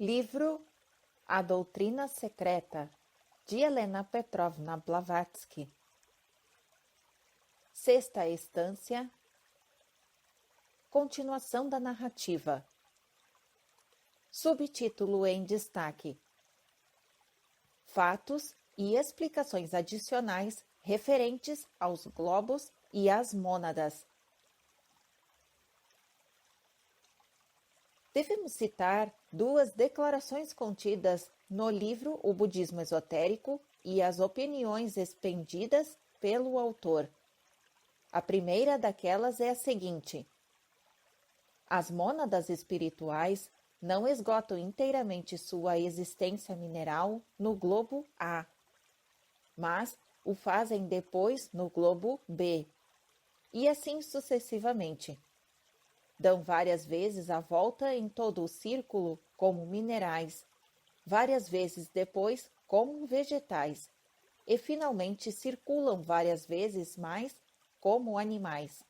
Livro A Doutrina Secreta, de Helena Petrovna Blavatsky. Sexta Estância. Continuação da narrativa. Subtítulo em destaque: Fatos e explicações adicionais referentes aos globos e às mônadas. Devemos citar duas declarações contidas no livro O Budismo Esotérico e as opiniões expendidas pelo autor. A primeira daquelas é a seguinte: as mônadas espirituais não esgotam inteiramente sua existência mineral no globo A, mas o fazem depois no globo B, e assim sucessivamente. Dão várias vezes a volta em todo o círculo como minerais, várias vezes depois como vegetais, e finalmente circulam várias vezes mais como animais.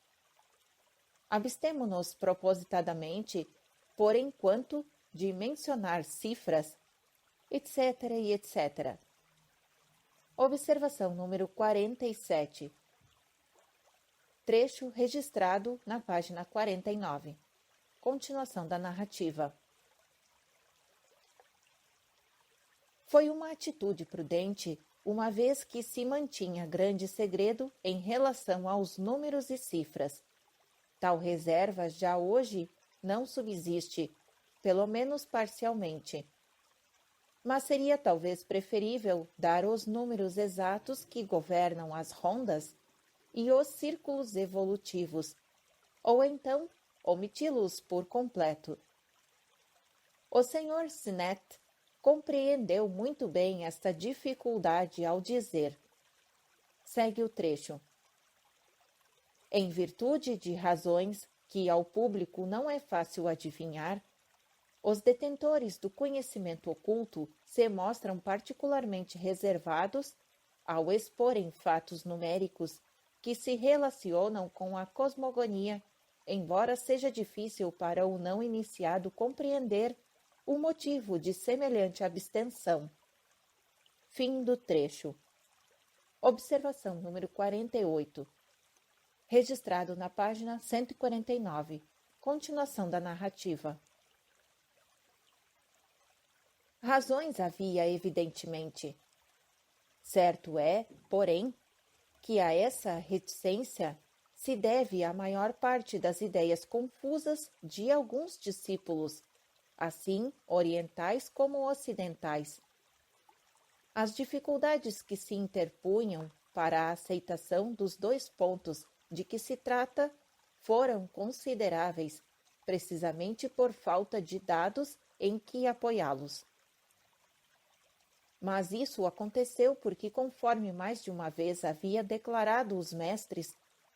Abstemo-nos propositadamente, por enquanto, de mencionar cifras, etc. e etc. Observação número 47. Trecho registrado na página 49. Continuação da narrativa. Foi uma atitude prudente, uma vez que se mantinha grande segredo em relação aos números e cifras. Tal reserva já hoje não subsiste, pelo menos parcialmente. Mas seria talvez preferível dar os números exatos que governam as rondas e os círculos evolutivos, ou então omiti-los por completo. O Sr. Sinnett compreendeu muito bem esta dificuldade ao dizer. Segue o trecho. Em virtude de razões que ao público não é fácil adivinhar, os detentores do conhecimento oculto se mostram particularmente reservados ao exporem fatos numéricos que se relacionam com a cosmogonia, embora seja difícil para o não iniciado compreender o motivo de semelhante abstenção. Fim do trecho. Observação número 48. Registrado na página 149. Continuação da narrativa. Razões havia, evidentemente. Certo é, porém, que a essa reticência se deve a maior parte das ideias confusas de alguns discípulos, assim orientais como ocidentais. As dificuldades que se interpunham para a aceitação dos dois pontos de que se trata foram consideráveis, precisamente por falta de dados em que apoiá-los. Mas isso aconteceu porque, conforme mais de uma vez havia declarado os mestres,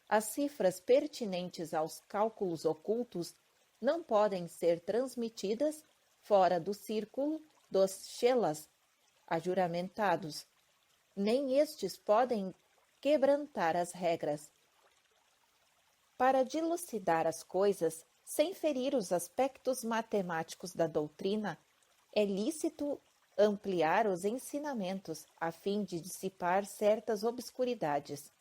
as cifras pertinentes aos cálculos ocultos não podem ser transmitidas fora do círculo dos chelas ajuramentados, nem estes podem quebrantar as regras. Para dilucidar as coisas, sem ferir os aspectos matemáticos da doutrina, é lícito ampliar os ensinamentos a fim de dissipar certas obscuridades.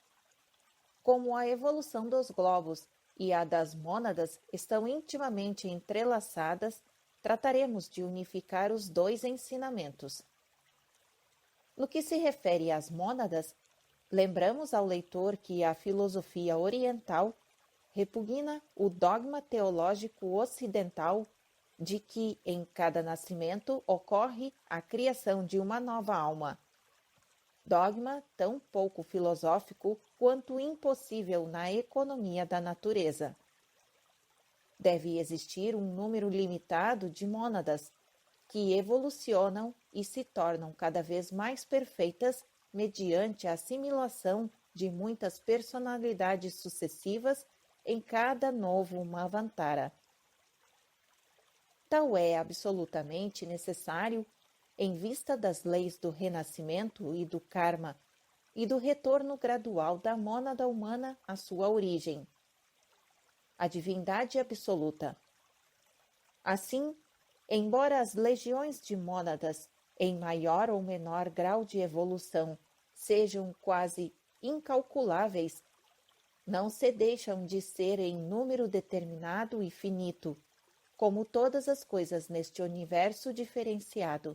Como a evolução dos globos e a das mônadas estão intimamente entrelaçadas, trataremos de unificar os dois ensinamentos. No que se refere às mônadas, lembramos ao leitor que a filosofia oriental repugna o dogma teológico ocidental de que em cada nascimento ocorre a criação de uma nova alma. Dogma tão pouco filosófico quanto impossível na economia da natureza. Deve existir um número limitado de mônadas que evolucionam e se tornam cada vez mais perfeitas mediante a assimilação de muitas personalidades sucessivas em cada novo Manvantara. Tal é absolutamente necessário em vista das leis do renascimento e do karma e do retorno gradual da mônada humana à sua origem. A divindade absoluta. Assim, Embora as legiões de mônadas, em maior ou menor grau de evolução, sejam quase incalculáveis, não se deixam de ser em número determinado e finito, como todas as coisas neste universo diferenciado.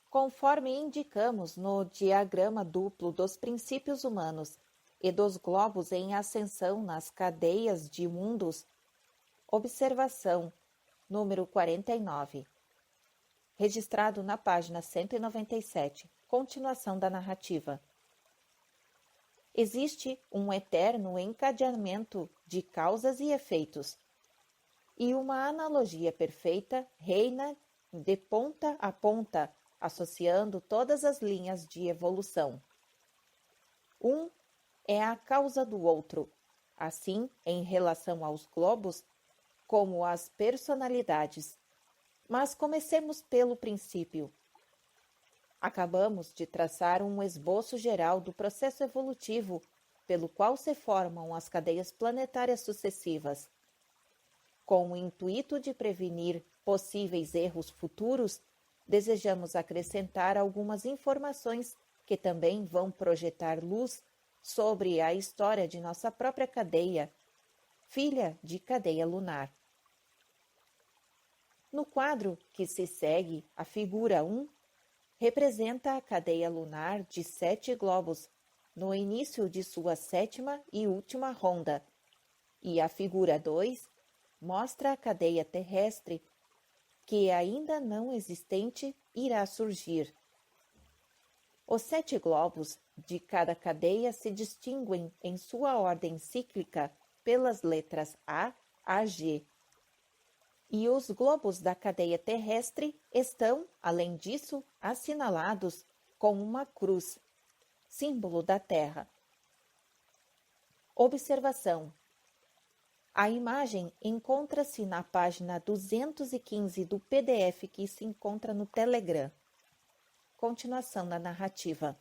Conforme indicamos no diagrama duplo dos princípios humanos e dos globos em ascensão nas cadeias de mundos, observação número 49, registrado na página 197, continuação da narrativa. Existe um eterno encadeamento de causas e efeitos, e uma analogia perfeita reina de ponta a ponta, associando todas as linhas de evolução. Um é a causa do outro, assim em relação aos globos como às personalidades. Mas comecemos pelo princípio. Acabamos de traçar um esboço geral do processo evolutivo pelo qual se formam as cadeias planetárias sucessivas. Com o intuito de prevenir possíveis erros futuros, desejamos acrescentar algumas informações que também vão projetar luz sobre a história de nossa própria cadeia, filha de cadeia lunar. No quadro que se segue, a figura 1 representa a cadeia lunar de 7 globos, no início de sua 7ª e última ronda, e a figura 2 mostra a cadeia terrestre, que ainda não existente irá surgir. Os 7 globos de cada cadeia se distinguem em sua ordem cíclica pelas letras A a G. E os globos da cadeia terrestre estão, além disso, assinalados com uma cruz, símbolo da Terra. Observação: a imagem encontra-se na página 215 do PDF que se encontra no Telegram. Continuação da narrativa.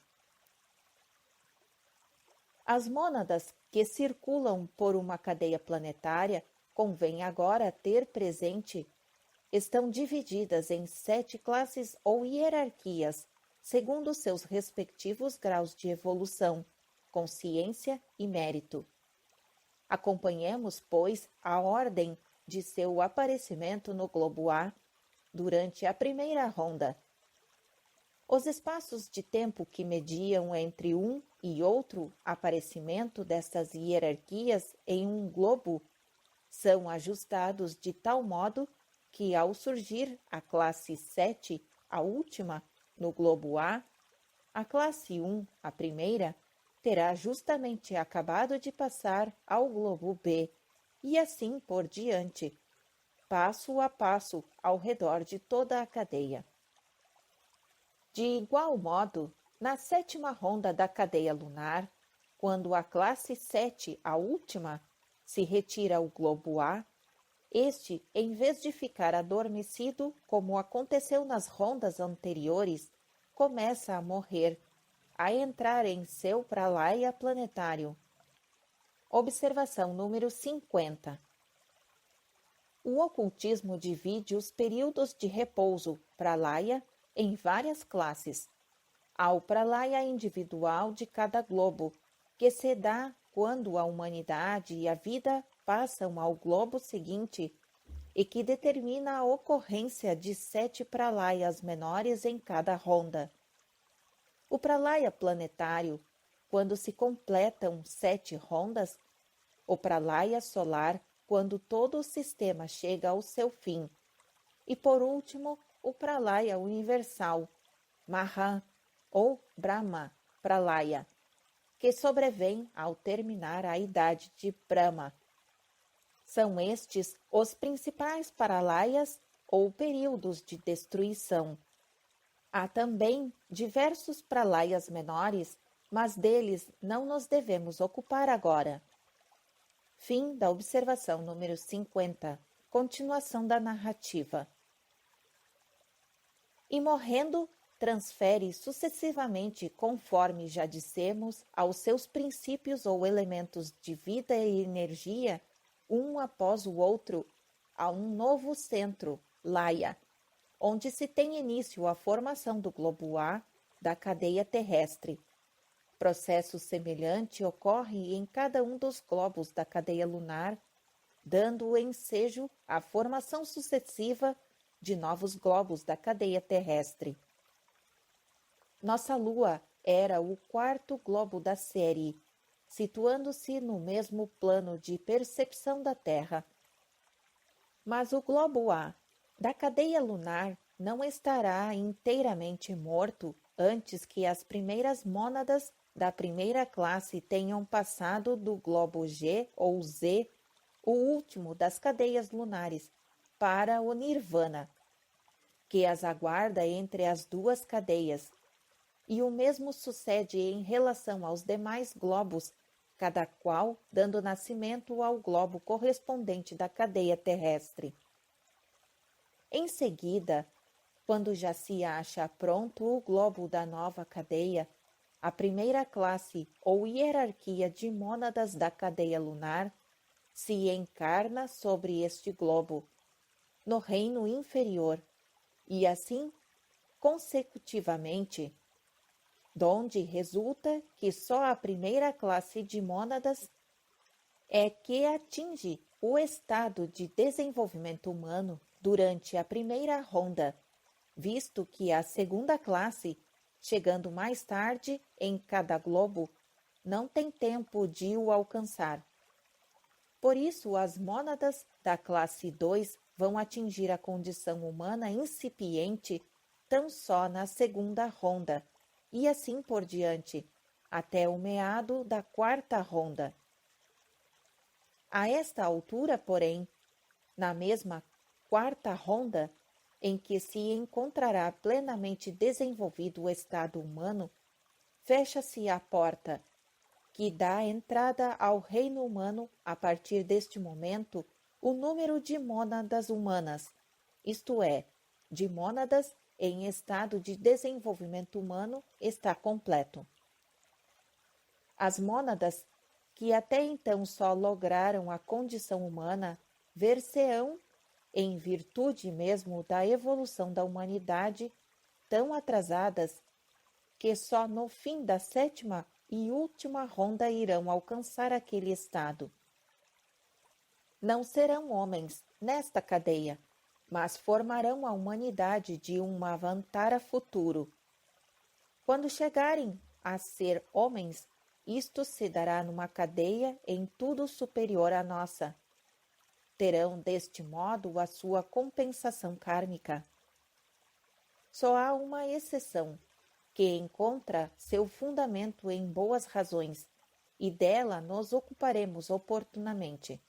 As mônadas que circulam por uma cadeia planetária, convém agora ter presente, estão divididas em 7 classes ou hierarquias, segundo seus respectivos graus de evolução, consciência e mérito. Acompanhemos, pois, a ordem de seu aparecimento no globo A durante a primeira ronda. Os espaços de tempo que mediam entre um e outro aparecimento destas hierarquias em um globo são ajustados de tal modo que, ao surgir a classe 7, a última, no globo A, a classe 1, a primeira, terá justamente acabado de passar ao globo B, e assim por diante, passo a passo ao redor de toda a cadeia. De igual modo, na 7ª ronda da cadeia lunar, quando a classe 7, a última, se retira ao globo A, este, em vez de ficar adormecido, como aconteceu nas rondas anteriores, começa a morrer, a entrar em seu pralaya planetário. Observação número 50. O ocultismo divide os períodos de repouso, pralaya, em várias classes. Há o pralaya individual de cada globo, que se dá quando a humanidade e a vida passam ao globo seguinte e que determina a ocorrência de 7 pralayas menores em cada ronda. O pralaya planetário, quando se completam 7 rondas, o pralaya solar, quando todo o sistema chega ao seu fim, e por último, o pralaya universal, Maha ou Brahma pralaya, que sobrevém ao terminar a idade de Brahma. São estes os principais pralayas ou períodos de destruição. Há também diversos pralayas menores, mas deles não nos devemos ocupar agora. Fim da observação número 50. Continuação da narrativa. E morrendo, transfere sucessivamente, conforme já dissemos, aos seus princípios ou elementos de vida e energia, um após o outro, a um novo centro, Laia, onde se tem início a formação do globo A da cadeia terrestre. Processo semelhante ocorre em cada um dos globos da cadeia lunar, dando o ensejo à formação sucessiva de novos globos da cadeia terrestre. Nossa Lua era o quarto globo da série, situando-se no mesmo plano de percepção da Terra. Mas o globo A da cadeia lunar não estará inteiramente morto antes que as primeiras mônadas da primeira classe tenham passado do globo G ou Z, o último das cadeias lunares, para o Nirvana, que as aguarda entre as duas cadeias, e o mesmo sucede em relação aos demais globos, cada qual dando nascimento ao globo correspondente da cadeia terrestre. Em seguida, quando já se acha pronto o globo da nova cadeia, a primeira classe ou hierarquia de mônadas da cadeia lunar se encarna sobre este globo, no reino inferior, e assim, consecutivamente, donde resulta que só a primeira classe de mônadas é que atinge o estado de desenvolvimento humano durante a primeira ronda, visto que a segunda classe, chegando mais tarde em cada globo, não tem tempo de o alcançar. Por isso, as mônadas da classe 2 vão atingir a condição humana incipiente tão só na segunda ronda, e assim por diante, até o meado da quarta ronda. A esta altura, porém, na mesma quarta ronda, em que se encontrará plenamente desenvolvido o estado humano, fecha-se a porta, que dá entrada ao reino humano a partir deste momento o número de mônadas humanas, isto é, de mônadas em estado de desenvolvimento humano, está completo. As mônadas, que até então só lograram a condição humana, ver-se-ão, em virtude mesmo da evolução da humanidade, tão atrasadas que só no fim da sétima e última ronda irão alcançar aquele estado. Não serão homens nesta cadeia, mas formarão a humanidade de um Avantara futuro. Quando chegarem a ser homens, isto se dará numa cadeia em tudo superior à nossa. Terão deste modo a sua compensação kármica. Só há uma exceção, que encontra seu fundamento em boas razões, e dela nos ocuparemos oportunamente.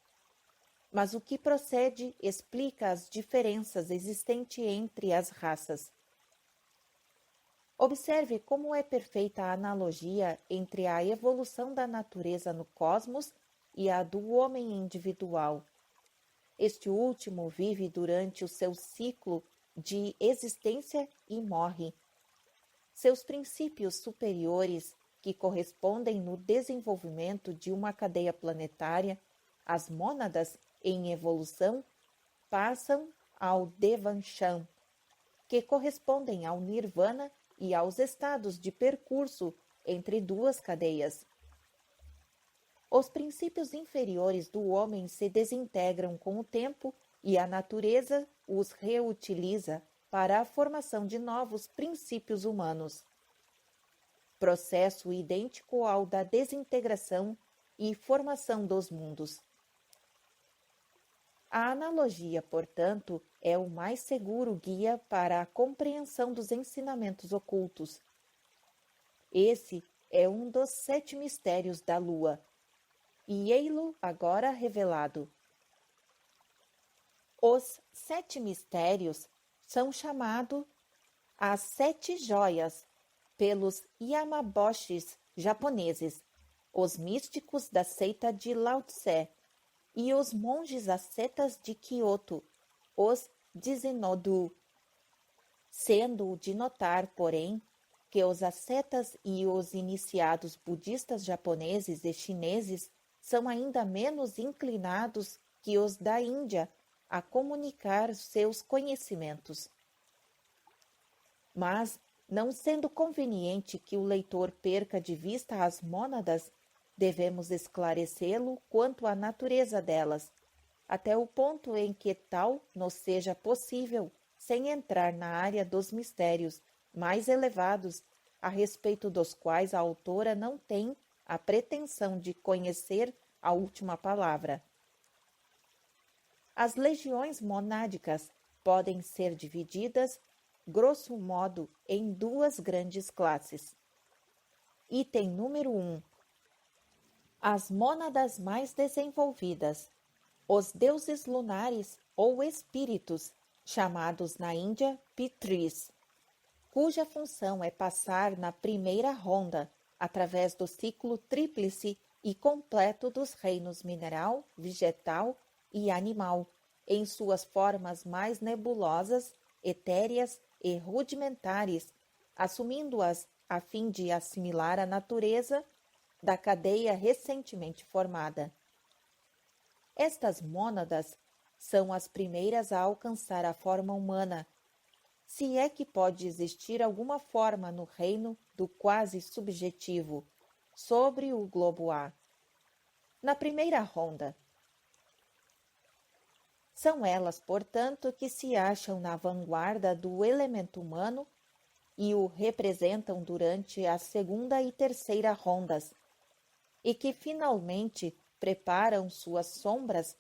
Mas o que procede explica as diferenças existentes entre as raças. Observe como é perfeita a analogia entre a evolução da natureza no cosmos e a do homem individual. Este último vive durante o seu ciclo de existência e morre. Seus princípios superiores, que correspondem no desenvolvimento de uma cadeia planetária, as mônadas em evolução, passam ao Devanshan, que correspondem ao Nirvana e aos estados de percurso entre duas cadeias. Os princípios inferiores do homem se desintegram com o tempo e a natureza os reutiliza para a formação de novos princípios humanos. Processo idêntico ao da desintegração e formação dos mundos. A analogia, portanto, é o mais seguro guia para a compreensão dos ensinamentos ocultos. Esse é um dos 7 mistérios da Lua, e ei-lo agora revelado. Os 7 mistérios são chamados as 7 joias pelos Yamaboshis japoneses, os místicos da seita de Lao Tse, e os monges ascetas de Kyoto, os Zenodou. Sendo de notar, porém, que os ascetas e os iniciados budistas japoneses e chineses são ainda menos inclinados que os da Índia a comunicar seus conhecimentos. Mas, não sendo conveniente que o leitor perca de vista as mônadas, devemos esclarecê-lo quanto à natureza delas, até o ponto em que tal nos seja possível, sem entrar na área dos mistérios mais elevados, a respeito dos quais a autora não tem a pretensão de conhecer a última palavra. As legiões monádicas podem ser divididas, grosso modo, em duas grandes classes. Item número 1. As mônadas mais desenvolvidas, os deuses lunares ou espíritos, chamados na Índia Pitris, cuja função é passar na primeira ronda, através do ciclo tríplice e completo dos reinos mineral, vegetal e animal, em suas formas mais nebulosas, etéreas e rudimentares, assumindo-as a fim de assimilar a natureza da cadeia recentemente formada. Estas mônadas são as primeiras a alcançar a forma humana, se é que pode existir alguma forma no reino do quase subjetivo, sobre o globo A. Na primeira ronda. São elas, portanto, que se acham na vanguarda do elemento humano e o representam durante a segunda e terceira rondas, e que finalmente preparam suas sombras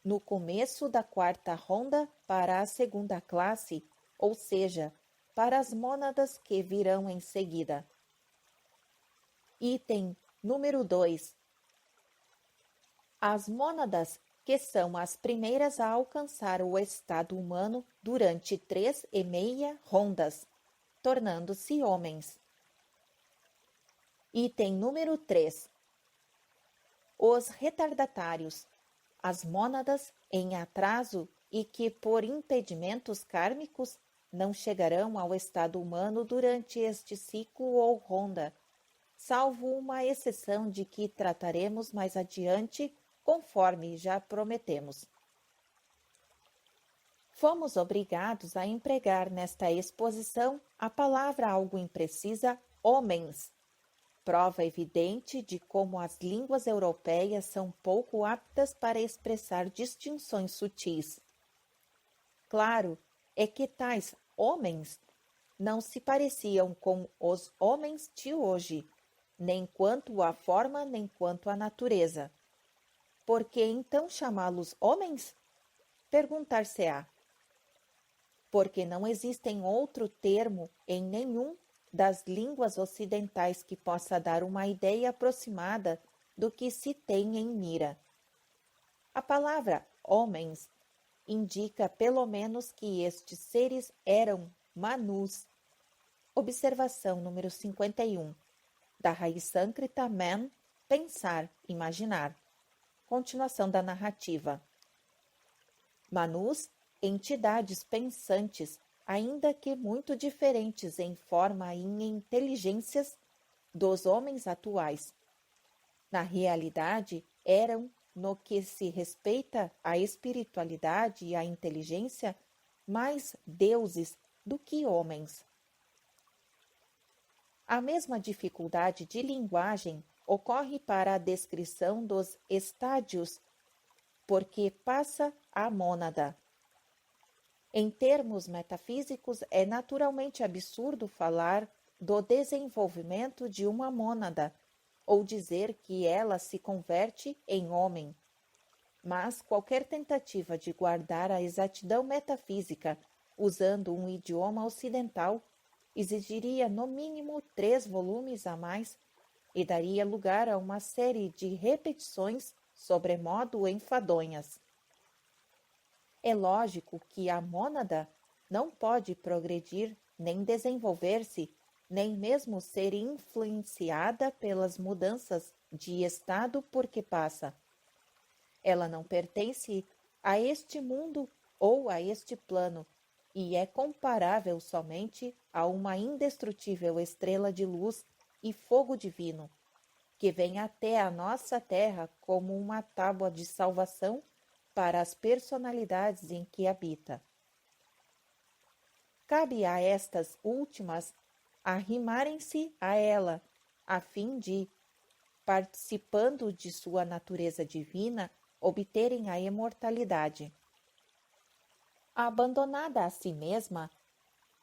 no começo da quarta ronda para a segunda classe, ou seja, para as mônadas que virão em seguida. Item número 2. As mônadas que são as primeiras a alcançar o estado humano durante 3,5 rondas, tornando-se homens. Item número 3. Os retardatários, as mônadas em atraso e que, por impedimentos kármicos, não chegarão ao estado humano durante este ciclo ou ronda, salvo uma exceção de que trataremos mais adiante, conforme já prometemos. Fomos obrigados a empregar nesta exposição a palavra algo imprecisa homens, prova evidente de como as línguas europeias são pouco aptas para expressar distinções sutis. Claro é que tais homens não se pareciam com os homens de hoje, nem quanto à forma, nem quanto à natureza. Por que então chamá-los homens? Perguntar-se-á. Porque não existem outro termo em nenhum das línguas ocidentais que possa dar uma ideia aproximada do que se tem em mira. A palavra homens indica pelo menos que estes seres eram manus. Observação número 51. Da raiz sânscrita man, pensar, imaginar. Continuação da narrativa. Manus, entidades pensantes, ainda que muito diferentes em forma e em inteligências dos homens atuais. Na realidade, eram, no que se respeita à espiritualidade e à inteligência, mais deuses do que homens. A mesma dificuldade de linguagem ocorre para a descrição dos estádios, porque passa a mônada. Em termos metafísicos, é naturalmente absurdo falar do desenvolvimento de uma mônada, ou dizer que ela se converte em homem. Mas qualquer tentativa de guardar a exatidão metafísica usando um idioma ocidental exigiria no mínimo 3 volumes a mais e daria lugar a uma série de repetições sobremodo enfadonhas. É lógico que a mônada não pode progredir, nem desenvolver-se, nem mesmo ser influenciada pelas mudanças de estado por que passa. Ela não pertence a este mundo ou a este plano, e é comparável somente a uma indestrutível estrela de luz e fogo divino, que vem até a nossa terra como uma tábua de salvação para as personalidades em que habita. Cabe a estas últimas arrimarem-se a ela, a fim de, participando de sua natureza divina, obterem a imortalidade. Abandonada a si mesma,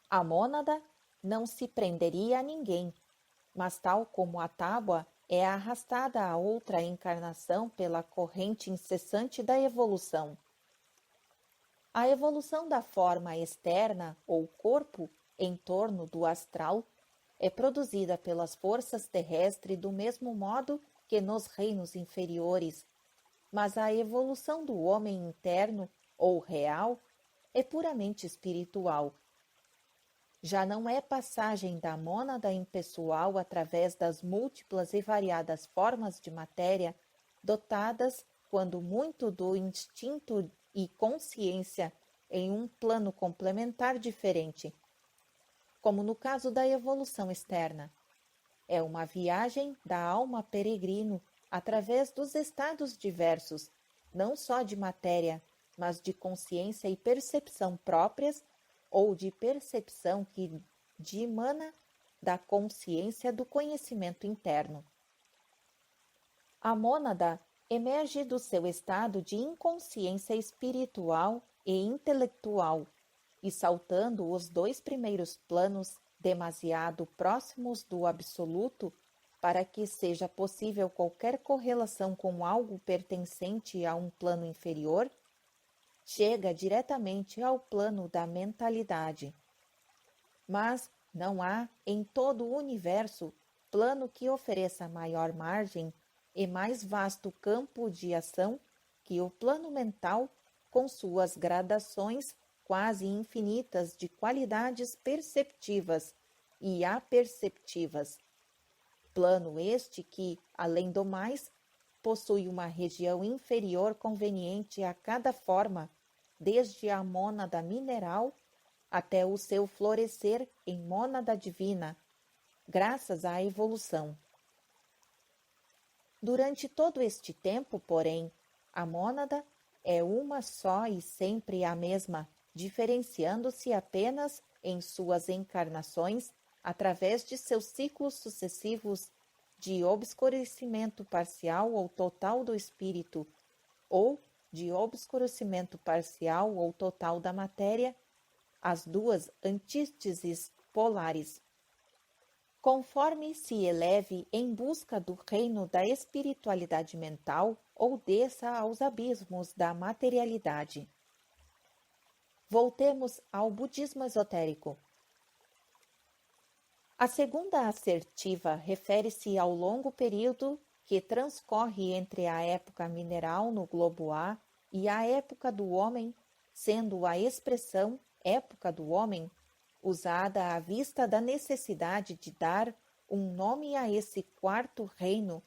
a mônada não se prenderia a ninguém, mas tal como a tábua é arrastada a outra encarnação pela corrente incessante da evolução. A evolução da forma externa ou corpo em torno do astral é produzida pelas forças terrestres do mesmo modo que nos reinos inferiores, mas a evolução do homem interno ou real é puramente espiritual. Já não é passagem da mônada impessoal através das múltiplas e variadas formas de matéria, dotadas, quando muito, do instinto e consciência em um plano complementar diferente, como no caso da evolução externa. É uma viagem da alma peregrino através dos estados diversos, não só de matéria, mas de consciência e percepção próprias, ou de percepção que dimana da consciência do conhecimento interno. A mônada emerge do seu estado de inconsciência espiritual e intelectual, e saltando os dois primeiros planos demasiado próximos do absoluto para que seja possível qualquer correlação com algo pertencente a um plano inferior, chega diretamente ao plano da mentalidade. Mas não há em todo o universo plano que ofereça maior margem e mais vasto campo de ação que o plano mental, com suas gradações quase infinitas de qualidades perceptivas e aperceptivas. Plano este que, além do mais, possui uma região inferior conveniente a cada forma, desde a mônada mineral até o seu florescer em mônada divina, graças à evolução. Durante todo este tempo, porém, a mônada é uma só e sempre a mesma, diferenciando-se apenas em suas encarnações através de seus ciclos sucessivos de obscurecimento parcial ou total do espírito, ou de obscurecimento parcial ou total da matéria, as duas antíteses polares. Conforme se eleve em busca do reino da espiritualidade mental ou desça aos abismos da materialidade. Voltemos ao budismo esotérico. A segunda assertiva refere-se ao longo período que transcorre entre a época mineral no globo A e a época do homem, sendo a expressão época do homem usada à vista da necessidade de dar um nome a esse quarto reino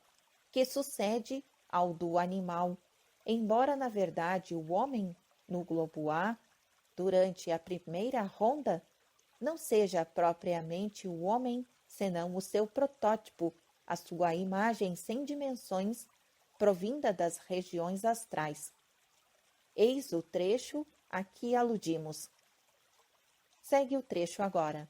que sucede ao do animal, embora na verdade o homem no globo A, durante a primeira ronda, não seja propriamente o homem, senão o seu protótipo, a sua imagem sem dimensões, provinda das regiões astrais. Eis o trecho a que aludimos. Segue o trecho agora.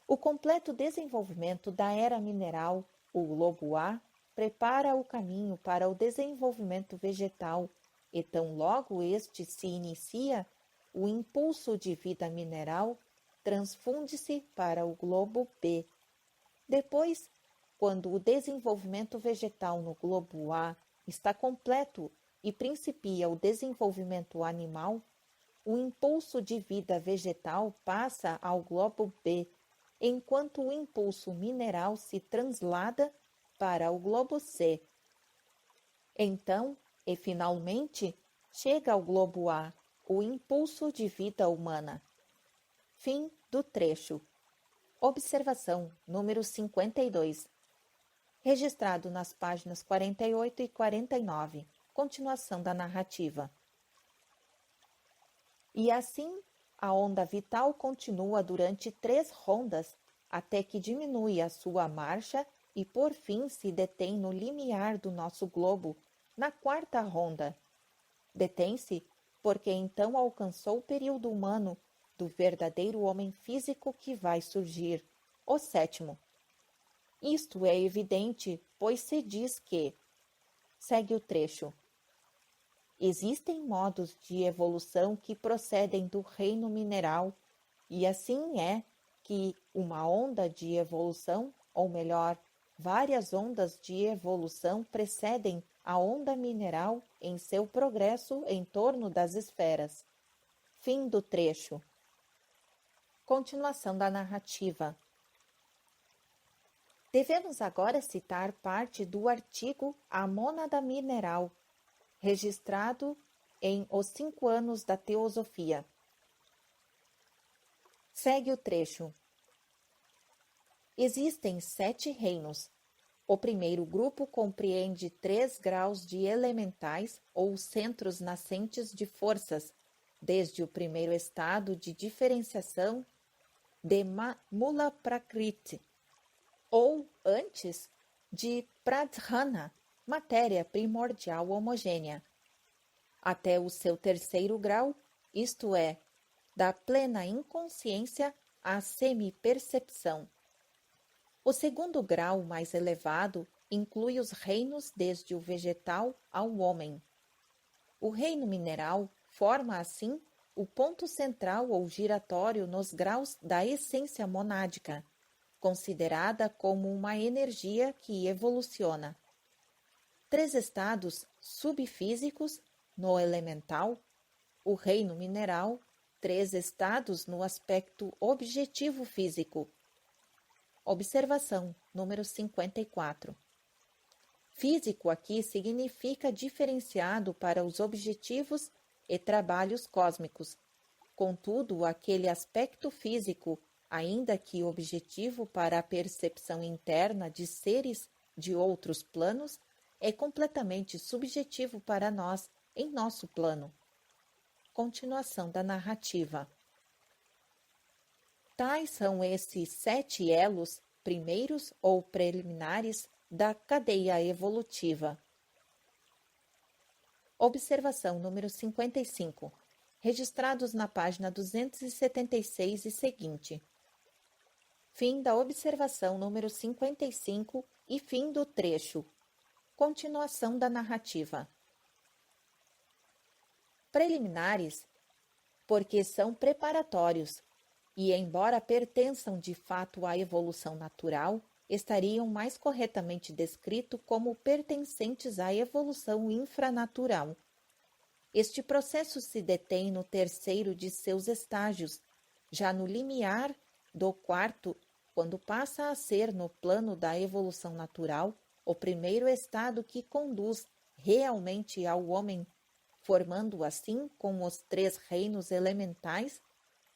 O completo desenvolvimento da era mineral, o globo A, prepara o caminho para o desenvolvimento vegetal, e tão logo este se inicia, o impulso de vida mineral transfunde-se para o globo B. Depois, quando o desenvolvimento vegetal no globo A está completo e principia o desenvolvimento animal, o impulso de vida vegetal passa ao globo B, enquanto o impulso mineral se translada para o globo C. Então, e finalmente, chega ao globo A, o impulso de vida humana. Fim do trecho. Observação número 52. Registrado nas páginas 48 e 49. Continuação da narrativa. E assim, a onda vital continua durante 3 rondas, até que diminui a sua marcha e por fim se detém no limiar do nosso globo, na 4ª ronda, Detém-se porque então alcançou o período humano do verdadeiro homem físico que vai surgir, o sétimo. Isto é evidente, pois se diz que, segue o trecho, existem modos de evolução que procedem do reino mineral, e assim é que uma onda de evolução, ou melhor, várias ondas de evolução precedem a onda mineral em seu progresso em torno das esferas. Fim do trecho. Continuação da narrativa. Devemos agora citar parte do artigo A Mônada Mineral, registrado em Os 5 Anos da Teosofia. Segue o trecho. Existem 7 reinos. O primeiro grupo compreende 3 graus de elementais ou centros nascentes de forças, desde o primeiro estado de diferenciação de Mula Prakriti, ou antes de Pradhana, matéria primordial homogênea, até o seu terceiro grau, isto é, da plena inconsciência à semi-percepção. O segundo grau mais elevado inclui os reinos desde o vegetal ao homem. O reino mineral forma, assim, o ponto central ou giratório nos graus da essência monádica, considerada como uma energia que evoluciona. 3 estados subfísicos no elemental, o reino mineral, 3 estados no aspecto objetivo físico. Observação número 54. Físico aqui significa diferenciado para os objetivos e trabalhos cósmicos. Contudo, aquele aspecto físico, ainda que objetivo para a percepção interna de seres de outros planos, é completamente subjetivo para nós em nosso plano. Continuação da narrativa. Tais são esses 7 elos, primeiros ou preliminares, da cadeia evolutiva. Observação número 55. Registrados na página 276 e seguinte. Fim da observação número 55 e fim do trecho. Continuação da narrativa. Preliminares, porque são preparatórios, e embora pertençam de fato à evolução natural, estariam mais corretamente descritos como pertencentes à evolução infranatural. Este processo se detém no terceiro de seus estágios, já no limiar do quarto, quando passa a ser, no plano da evolução natural, o primeiro estado que conduz realmente ao homem, formando assim com os 3 reinos elementais,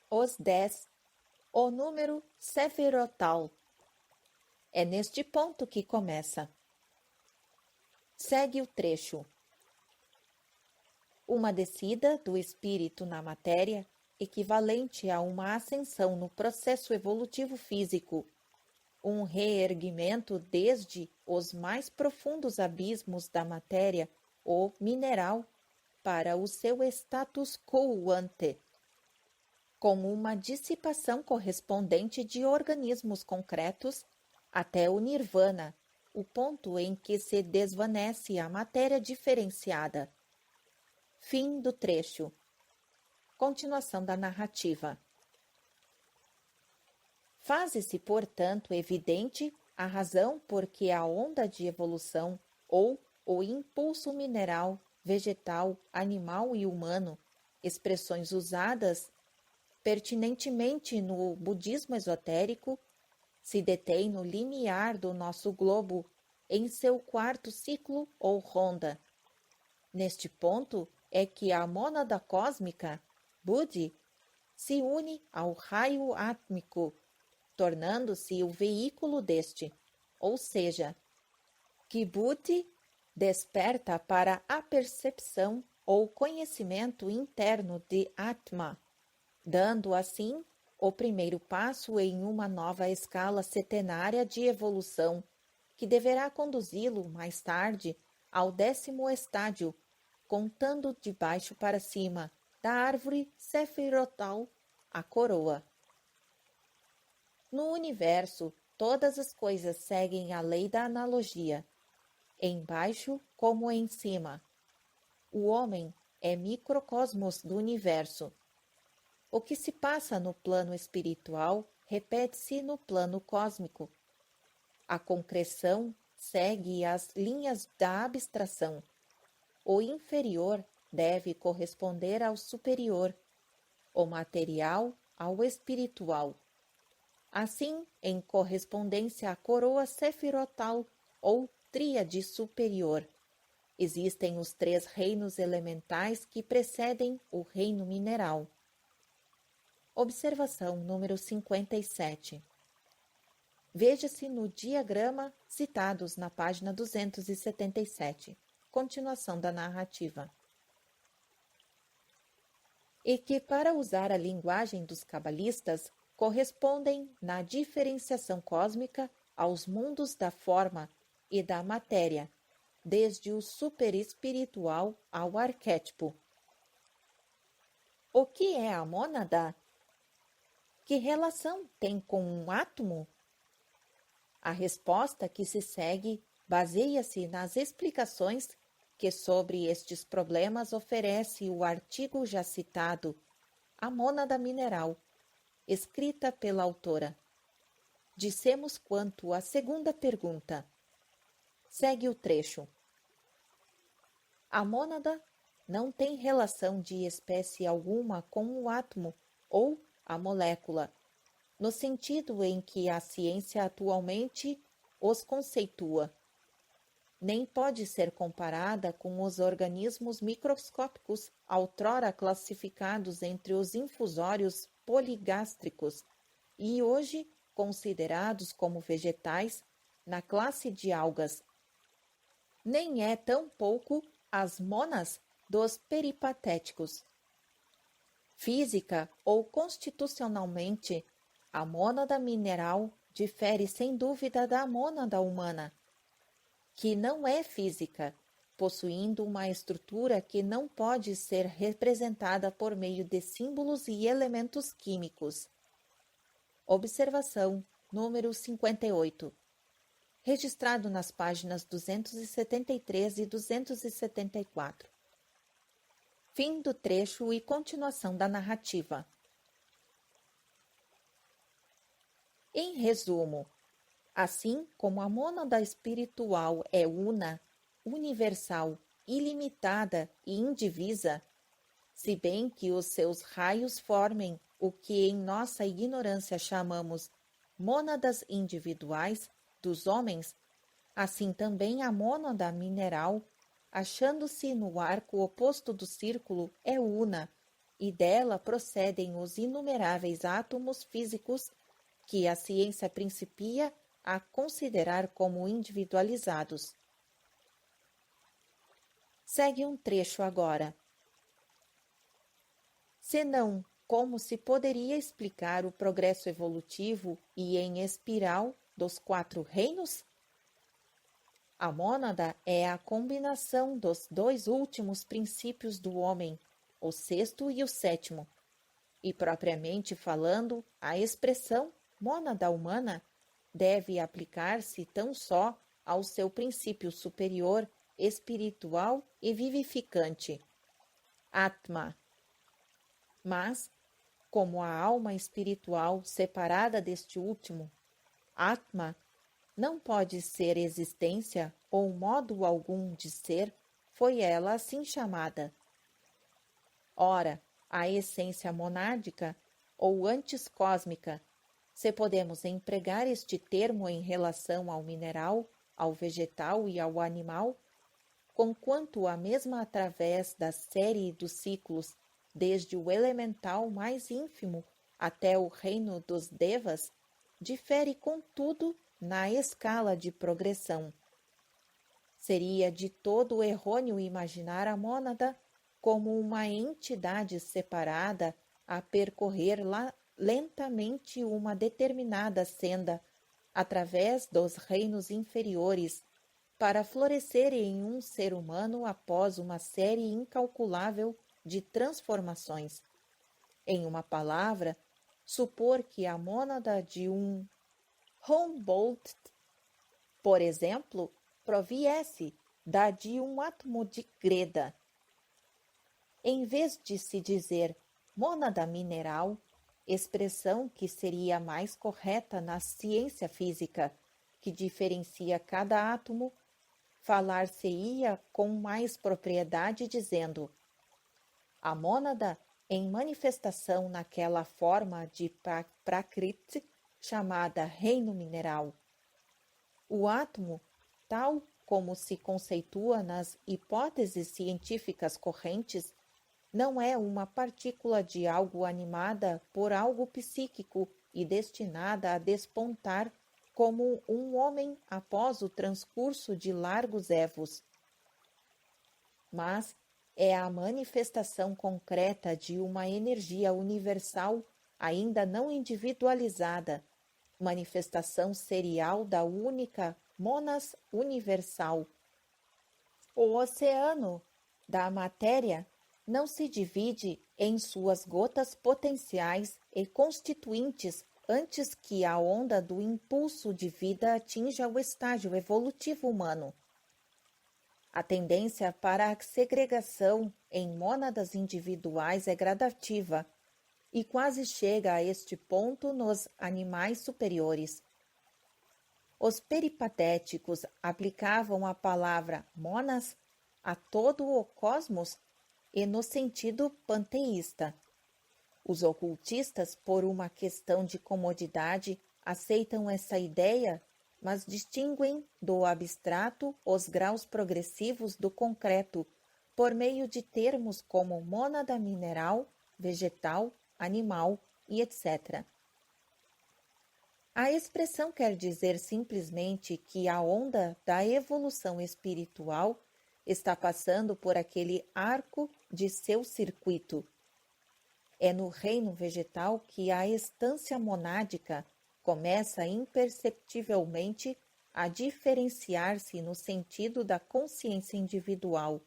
os 10, o número seferotal. É neste ponto que começa. Segue o trecho. Uma descida do espírito na matéria, equivalente a uma ascensão no processo evolutivo físico, um reerguimento desde os mais profundos abismos da matéria, ou mineral, para o seu status quo ante, com uma dissipação correspondente de organismos concretos, até o nirvana, o ponto em que se desvanece a matéria diferenciada. Fim do trecho. Continuação da narrativa. Faze-se, portanto, evidente a razão por que a onda de evolução, ou o impulso mineral, vegetal, animal e humano, expressões usadas pertinentemente no budismo esotérico, se detém no limiar do nosso globo, em seu quarto ciclo ou ronda. Neste ponto é que a mônada cósmica, Buddhi, se une ao raio átmico, tornando-se o veículo deste, ou seja, que Buddhi desperta para a percepção ou conhecimento interno de Atma, dando assim o primeiro passo em uma nova escala setenária de evolução, que deverá conduzi-lo mais tarde ao 10º estágio, contando de baixo para cima, da árvore sefirotal, a coroa. No universo, todas as coisas seguem a lei da analogia, embaixo como em cima. O homem é microcosmos do universo. O que se passa no plano espiritual repete-se no plano cósmico. A concreção segue as linhas da abstração. O inferior deve corresponder ao superior, o material ao espiritual. Assim, em correspondência à coroa sefirotal ou tríade superior, existem os 3 reinos elementais que precedem o reino mineral. Observação número 57. Veja-se no diagrama citados na página 277. Continuação da narrativa. E que, para usar a linguagem dos cabalistas, correspondem na diferenciação cósmica aos mundos da forma e da matéria, desde o superespiritual ao arquétipo. O que é a mônada? Que relação tem com um átomo? A resposta que se segue baseia-se nas explicações que sobre estes problemas oferece o artigo já citado, A Mônada Mineral, escrita pela autora. Dissemos quanto à segunda pergunta. Segue o trecho. A mônada não tem relação de espécie alguma com o átomo ou a molécula, no sentido em que a ciência atualmente os conceitua. Nem pode ser comparada com os organismos microscópicos outrora classificados entre os infusórios poligástricos e hoje considerados como vegetais na classe de algas. Nem é tampouco as monas dos peripatéticos. Física ou constitucionalmente, a mônada mineral difere sem dúvida da mônada humana, que não é física, possuindo uma estrutura que não pode ser representada por meio de símbolos e elementos químicos. Observação número 58. Registrado nas páginas 273 e 274. Fim do trecho e continuação da narrativa. Em resumo, assim como a mônada espiritual é una, universal, ilimitada e indivisa, se bem que os seus raios formem o que em nossa ignorância chamamos mônadas individuais dos homens, assim também a mônada mineral, achando-se no arco oposto do círculo, é una, e dela procedem os inumeráveis átomos físicos que a ciência principia a considerar como individualizados. Segue um trecho agora. Senão, como se poderia explicar o progresso evolutivo e em espiral dos 4 reinos? A mônada é a combinação dos 2 últimos princípios do homem, o 6º e o 7º, e propriamente falando, a expressão mônada humana deve aplicar-se tão só ao seu princípio superior, espiritual e vivificante, Atma. Mas, como a alma espiritual separada deste último, Atma, não pode ser existência ou modo algum de ser, foi ela assim chamada. Ora, a essência monádica, ou antes cósmica, se podemos empregar este termo em relação ao mineral, ao vegetal e ao animal, conquanto a mesma através da série dos ciclos, desde o elemental mais ínfimo até o reino dos devas, difere contudo na escala de progressão. Seria de todo errôneo imaginar a mônada como uma entidade separada a percorrer lentamente uma determinada senda através dos reinos inferiores, para florescer em um ser humano após uma série incalculável de transformações. Em uma palavra, supor que a mônada de um Humboldt, por exemplo, proviesse da de um átomo de greda. Em vez de se dizer mônada mineral, expressão que seria mais correta na ciência física, que diferencia cada átomo, falar-se-ia com mais propriedade dizendo: a mônada em manifestação naquela forma de Prakriti chamada reino mineral. O átomo, tal como se conceitua nas hipóteses científicas correntes, não é uma partícula de algo animada por algo psíquico e destinada a despontar como um homem após o transcurso de largos évos. Mas é a manifestação concreta de uma energia universal ainda não individualizada, manifestação serial da única monas universal. O oceano da matéria não se divide em suas gotas potenciais e constituintes antes que a onda do impulso de vida atinja o estágio evolutivo humano. A tendência para a segregação em mônadas individuais é gradativa e quase chega a este ponto nos animais superiores. Os peripatéticos aplicavam a palavra monas a todo o cosmos e no sentido panteísta. Os ocultistas, por uma questão de comodidade, aceitam essa ideia, mas distinguem do abstrato os graus progressivos do concreto, por meio de termos como mônada mineral, vegetal, animal e etc. A expressão quer dizer simplesmente que a onda da evolução espiritual está passando por aquele arco de seu circuito. É no reino vegetal que a estância monádica começa imperceptivelmente a diferenciar-se no sentido da consciência individual,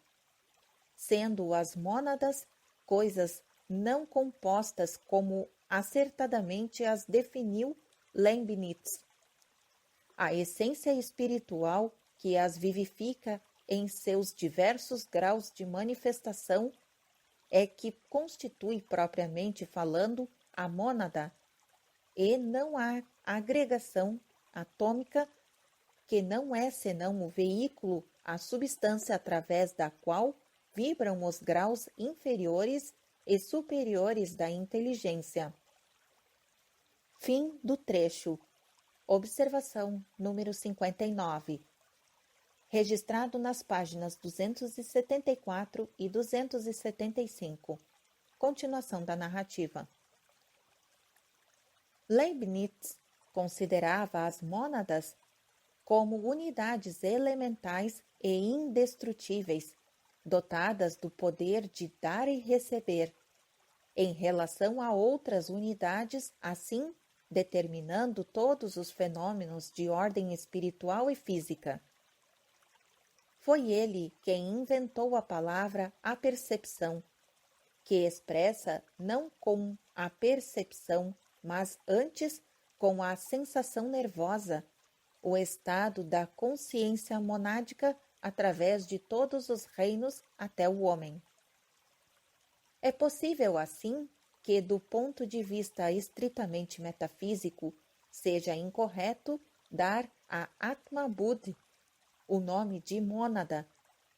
sendo as mônadas coisas não compostas como acertadamente as definiu Leibniz. A essência espiritual que as vivifica em seus diversos graus de manifestação é que constitui propriamente falando a mônada, e não a agregação atômica, que não é senão o veículo, a substância através da qual vibram os graus inferiores e superiores da inteligência. Fim do trecho. Observação número 59. Registrado nas páginas 274 e 275. Continuação da narrativa. Leibniz considerava as mônadas como unidades elementais e indestrutíveis, dotadas do poder de dar e receber, em relação a outras unidades, assim determinando todos os fenômenos de ordem espiritual e física. Foi ele quem inventou a palavra apercepção, que expressa não com a percepção, mas antes com a sensação nervosa, o estado da consciência monádica através de todos os reinos até o homem. É possível, assim, que, do ponto de vista estritamente metafísico, seja incorreto dar a Atma Buddhi o nome de mônada,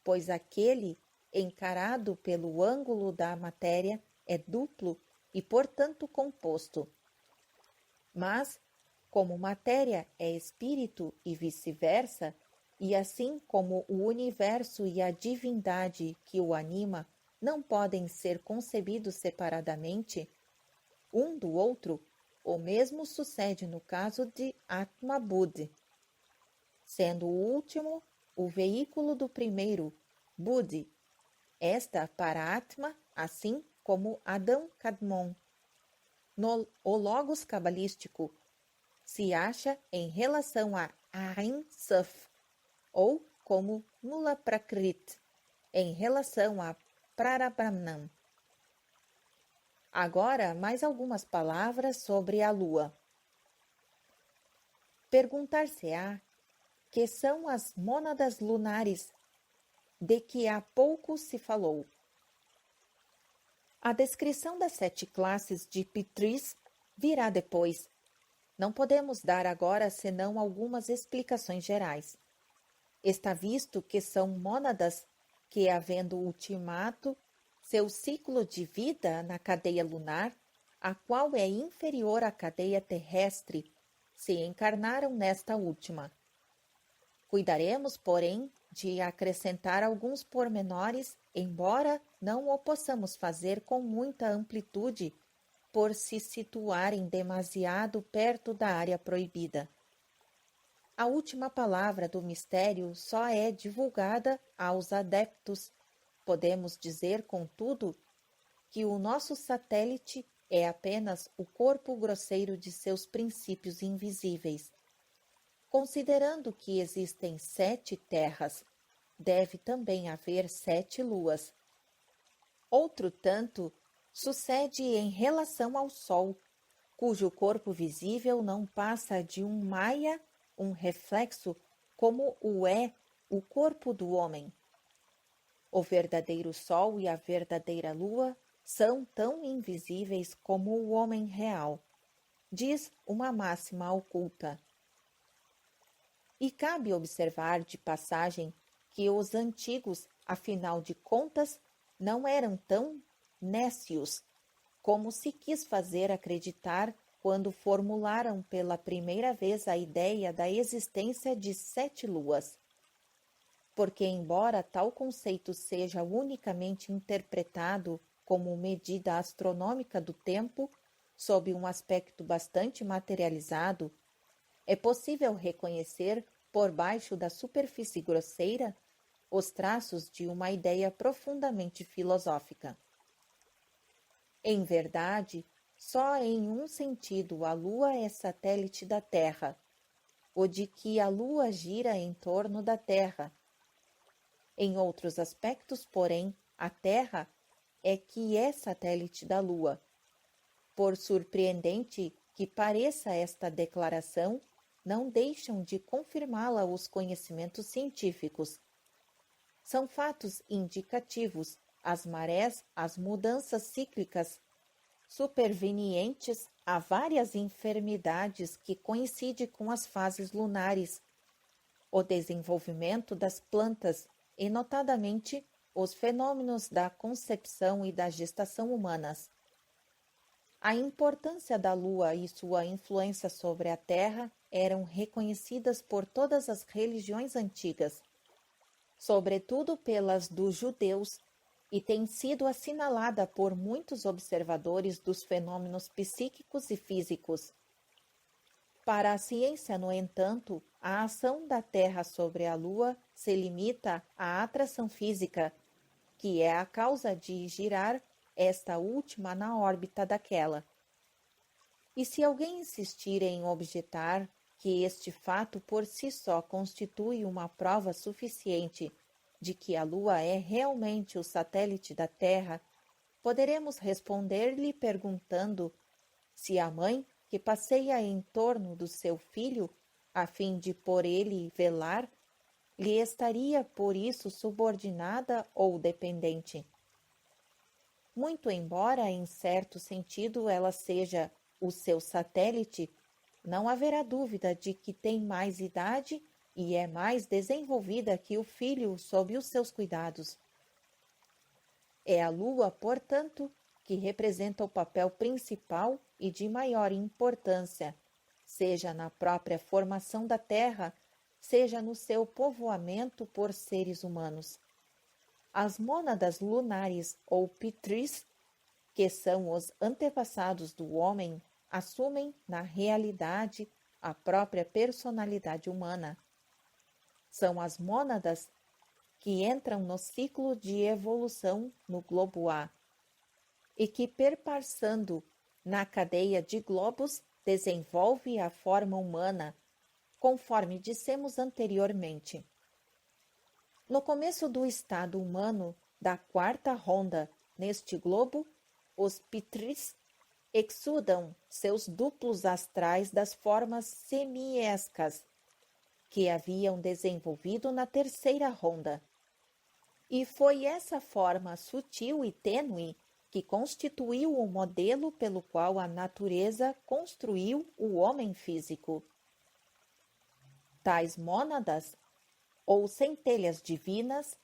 pois aquele, encarado pelo ângulo da matéria, é duplo e, portanto, composto. Mas, como matéria é espírito e vice-versa, e assim como o universo e a divindade que o anima não podem ser concebidos separadamente, um do outro, o mesmo sucede no caso de Atma Buddhi, sendo o último o veículo do primeiro, Buddhi, esta para Atma, assim como Adão Kadmon. O logos cabalístico se acha em relação a Ein Sof, ou como Mula Prakrit, em relação a Prarabrahman. Agora, mais algumas palavras sobre a Lua. Perguntar-se-á que são as mônadas lunares de que há pouco se falou. A descrição das 7 classes de Pitris virá depois. Não podemos dar agora senão algumas explicações gerais. Está visto que são mônadas que, havendo ultimato seu ciclo de vida na cadeia lunar, a qual é inferior à cadeia terrestre, se encarnaram nesta última. Cuidaremos, porém, de acrescentar alguns pormenores, embora não o possamos fazer com muita amplitude, por se situarem demasiado perto da área proibida. A última palavra do mistério só é divulgada aos adeptos. Podemos dizer, contudo, que o nosso satélite é apenas o corpo grosseiro de seus princípios invisíveis. Considerando que existem 7 terras, deve também haver 7 luas. Outro tanto sucede em relação ao Sol, cujo corpo visível não passa de um maia, um reflexo, como o é o corpo do homem. O verdadeiro Sol e a verdadeira Lua são tão invisíveis como o homem real, diz uma máxima oculta. E cabe observar de passagem que os antigos, afinal de contas, não eram tão nécios como se quis fazer acreditar quando formularam pela primeira vez a ideia da existência de 7 luas. Porque, embora tal conceito seja unicamente interpretado como medida astronômica do tempo, sob um aspecto bastante materializado, é possível reconhecer, por baixo da superfície grosseira, os traços de uma ideia profundamente filosófica. Em verdade, só em um sentido a Lua é satélite da Terra, o de que a Lua gira em torno da Terra. Em outros aspectos, porém, a Terra é que é satélite da Lua. Por surpreendente que pareça esta declaração, não deixam de confirmá-la os conhecimentos científicos. São fatos indicativos as marés, as mudanças cíclicas, supervenientes a várias enfermidades que coincidem com as fases lunares, o desenvolvimento das plantas e, notadamente, os fenômenos da concepção e da gestação humanas. A importância da Lua e sua influência sobre a Terra eram reconhecidas por todas as religiões antigas, sobretudo pelas dos judeus, e tem sido assinalada por muitos observadores dos fenômenos psíquicos e físicos. Para a ciência, no entanto, a ação da Terra sobre a Lua se limita à atração física, que é a causa de girar esta última na órbita daquela. E se alguém insistir em objetar que este fato por si só constitui uma prova suficiente de que a Lua é realmente o satélite da Terra, poderemos responder-lhe perguntando se a mãe, que passeia em torno do seu filho, a fim de por ele velar, lhe estaria por isso subordinada ou dependente. Muito embora, em certo sentido, ela seja o seu satélite, não haverá dúvida de que tem mais idade e é mais desenvolvida que o filho sob os seus cuidados. É a Lua, portanto, que representa o papel principal e de maior importância, seja na própria formação da Terra, seja no seu povoamento por seres humanos. As mônadas lunares ou pitris, que são os antepassados do homem, assumem, na realidade, a própria personalidade humana. São as mônadas que entram no ciclo de evolução no globo A e que, perpassando na cadeia de globos, desenvolve a forma humana, conforme dissemos anteriormente. No começo do estado humano da quarta ronda neste globo, os pitris exudam seus duplos astrais das formas semiescas que haviam desenvolvido na terceira ronda. E foi essa forma sutil e tênue que constituiu o modelo pelo qual a natureza construiu o homem físico. Tais mônadas, ou centelhas divinas,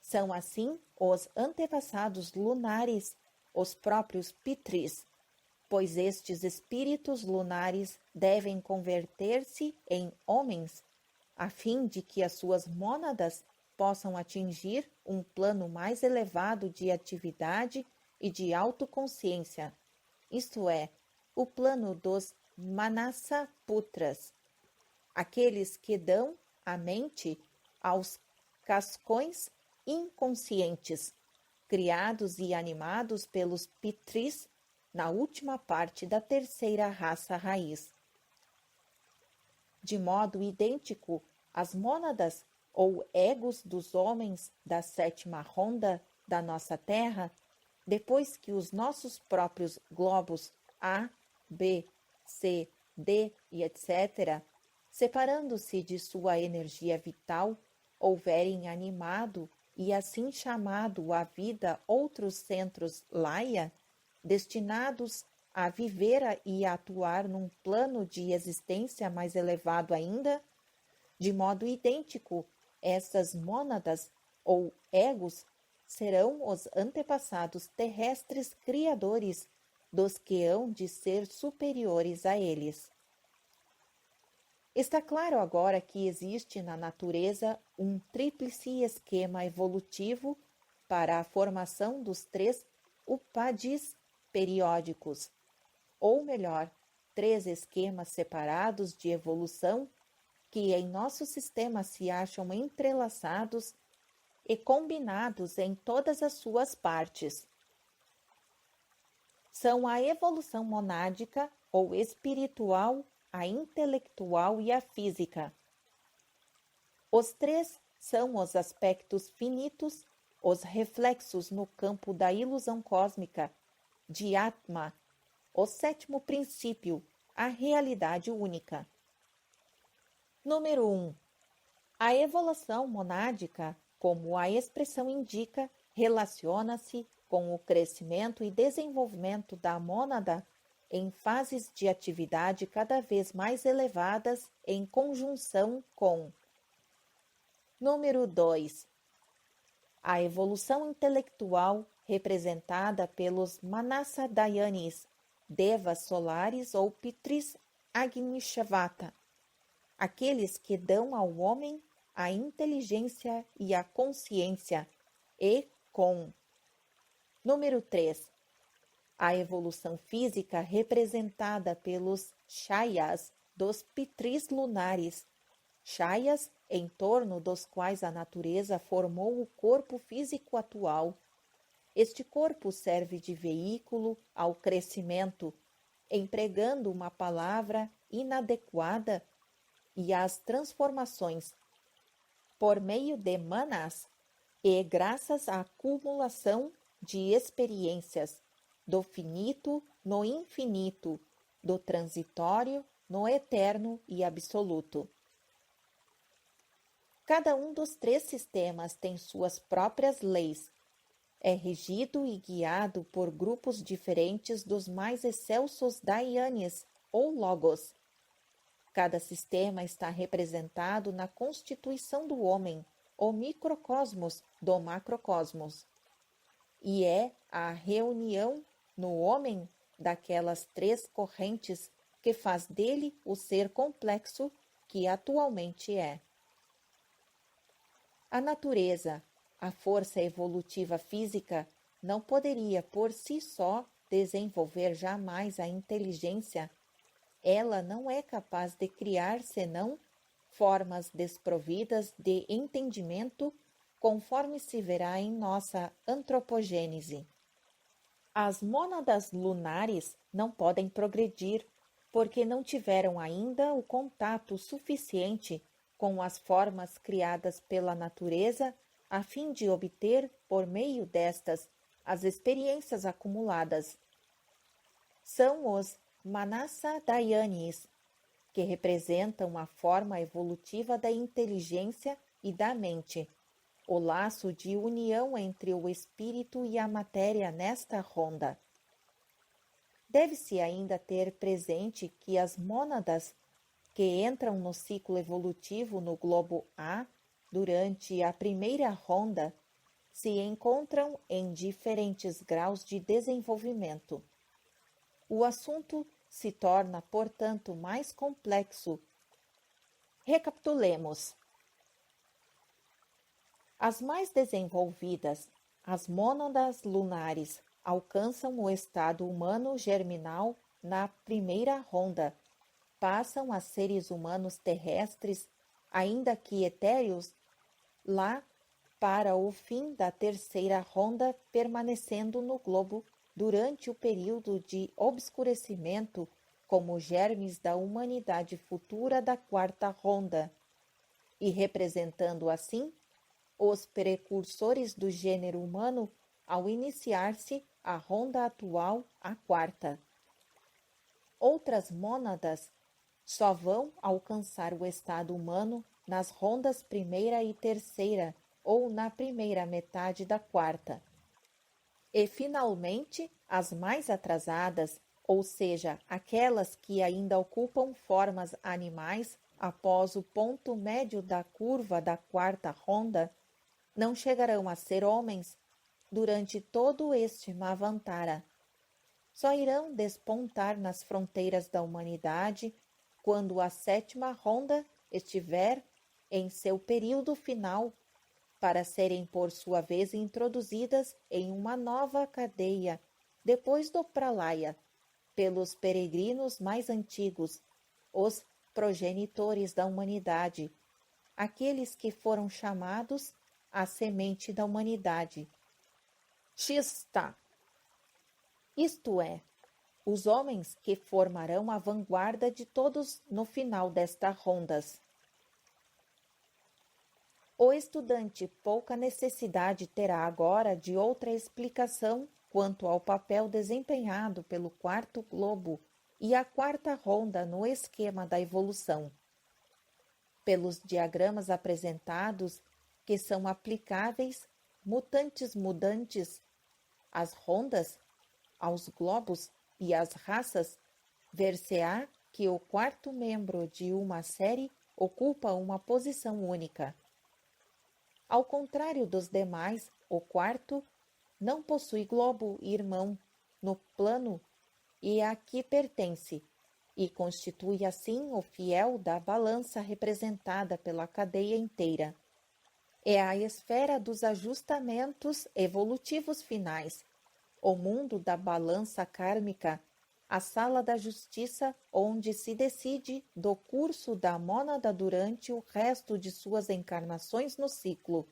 são assim os antepassados lunares, os próprios pitris, pois estes espíritos lunares devem converter-se em homens, a fim de que as suas mônadas possam atingir um plano mais elevado de atividade e de autoconsciência, isto é, o plano dos Manasa Putras, aqueles que dão a mente aos cascões inconscientes, criados e animados pelos pitris na última parte da terceira raça raiz. De modo idêntico, as mônadas ou egos dos homens da sétima ronda da nossa Terra, depois que os nossos próprios globos A, B, C, D e etc., separando-se de sua energia vital, houverem animado e assim chamado à vida outros centros Laya, destinados a viver e a atuar num plano de existência mais elevado ainda, de modo idêntico, essas mônadas ou egos serão os antepassados terrestres criadores dos que hão de ser superiores a eles. Está claro agora que existe na natureza um tríplice esquema evolutivo para a formação dos três upadis periódicos, ou melhor, três esquemas separados de evolução que em nosso sistema se acham entrelaçados e combinados em todas as suas partes. São a evolução monádica ou espiritual, a intelectual e a física. Os três são os aspectos finitos, os reflexos no campo da ilusão cósmica, de Atma, o sétimo princípio, a realidade única. Número 1. A evolução monádica, como a expressão indica, relaciona-se com o crescimento e desenvolvimento da mônada em fases de atividade cada vez mais elevadas em conjunção com. Número 2. A evolução intelectual representada pelos Manasadayanis, Devas solares ou Pitris Agnishavata, aqueles que dão ao homem a inteligência e a consciência, e com. Número 3. A evolução física representada pelos Shayas dos Pitris lunares, Shayas em torno dos quais a natureza formou o corpo físico atual. Este corpo serve de veículo ao crescimento, empregando uma palavra inadequada, e às transformações, por meio de manas, e graças à acumulação de experiências, do finito no infinito, do transitório no eterno e absoluto. Cada um dos três sistemas tem suas próprias leis. É regido e guiado por grupos diferentes dos mais excelsos Dayanis ou Logos. Cada sistema está representado na constituição do homem, o microcosmos do macrocosmos. E é a reunião no homem daquelas três correntes que faz dele o ser complexo que atualmente é. A natureza, a força evolutiva física, não poderia por si só desenvolver jamais a inteligência. Ela não é capaz de criar senão formas desprovidas de entendimento, conforme se verá em nossa antropogênese. As mônadas lunares não podem progredir, porque não tiveram ainda o contato suficiente com as formas criadas pela natureza a fim de obter, por meio destas, as experiências acumuladas. São os Manasa Dayanis, que representam a forma evolutiva da inteligência e da mente, o laço de união entre o espírito e a matéria nesta ronda. Deve-se ainda ter presente que as mônadas que entram no ciclo evolutivo no globo A durante a primeira ronda se encontram em diferentes graus de desenvolvimento. O assunto se torna, portanto, mais complexo. Recapitulemos. As mais desenvolvidas, as mônadas lunares, alcançam o estado humano germinal na primeira ronda, passam a seres humanos terrestres, ainda que etéreos, lá para o fim da terceira ronda, permanecendo no globo durante o período de obscurecimento como germes da humanidade futura da quarta ronda, e representando assim os precursores do gênero humano ao iniciar-se a ronda atual, a quarta. Outras mônadas só vão alcançar o estado humano nas rondas primeira e terceira ou na primeira metade da quarta. E, finalmente, as mais atrasadas, ou seja, aquelas que ainda ocupam formas animais após o ponto médio da curva da quarta ronda, não chegarão a ser homens durante todo este Manvantara. Só irão despontar nas fronteiras da humanidade quando a sétima ronda estiver em seu período final, para serem por sua vez introduzidas em uma nova cadeia, depois do Pralaya, pelos peregrinos mais antigos, os progenitores da humanidade, aqueles que foram chamados a semente da humanidade. Shista, isto é, os homens que formarão a vanguarda de todos no final destas rondas. O estudante pouca necessidade terá agora de outra explicação quanto ao papel desempenhado pelo quarto globo e a quarta ronda no esquema da evolução. Pelos diagramas apresentados, que são aplicáveis, mutantes, às rondas, aos globos e às raças, ver-se-á que o quarto membro de uma série ocupa uma posição única. Ao contrário dos demais, o quarto não possui globo irmão no plano e a que pertence, e constitui assim o fiel da balança representada pela cadeia inteira. É a esfera dos ajustamentos evolutivos finais, o mundo da balança kármica, a sala da justiça onde se decide do curso da mônada durante o resto de suas encarnações no ciclo.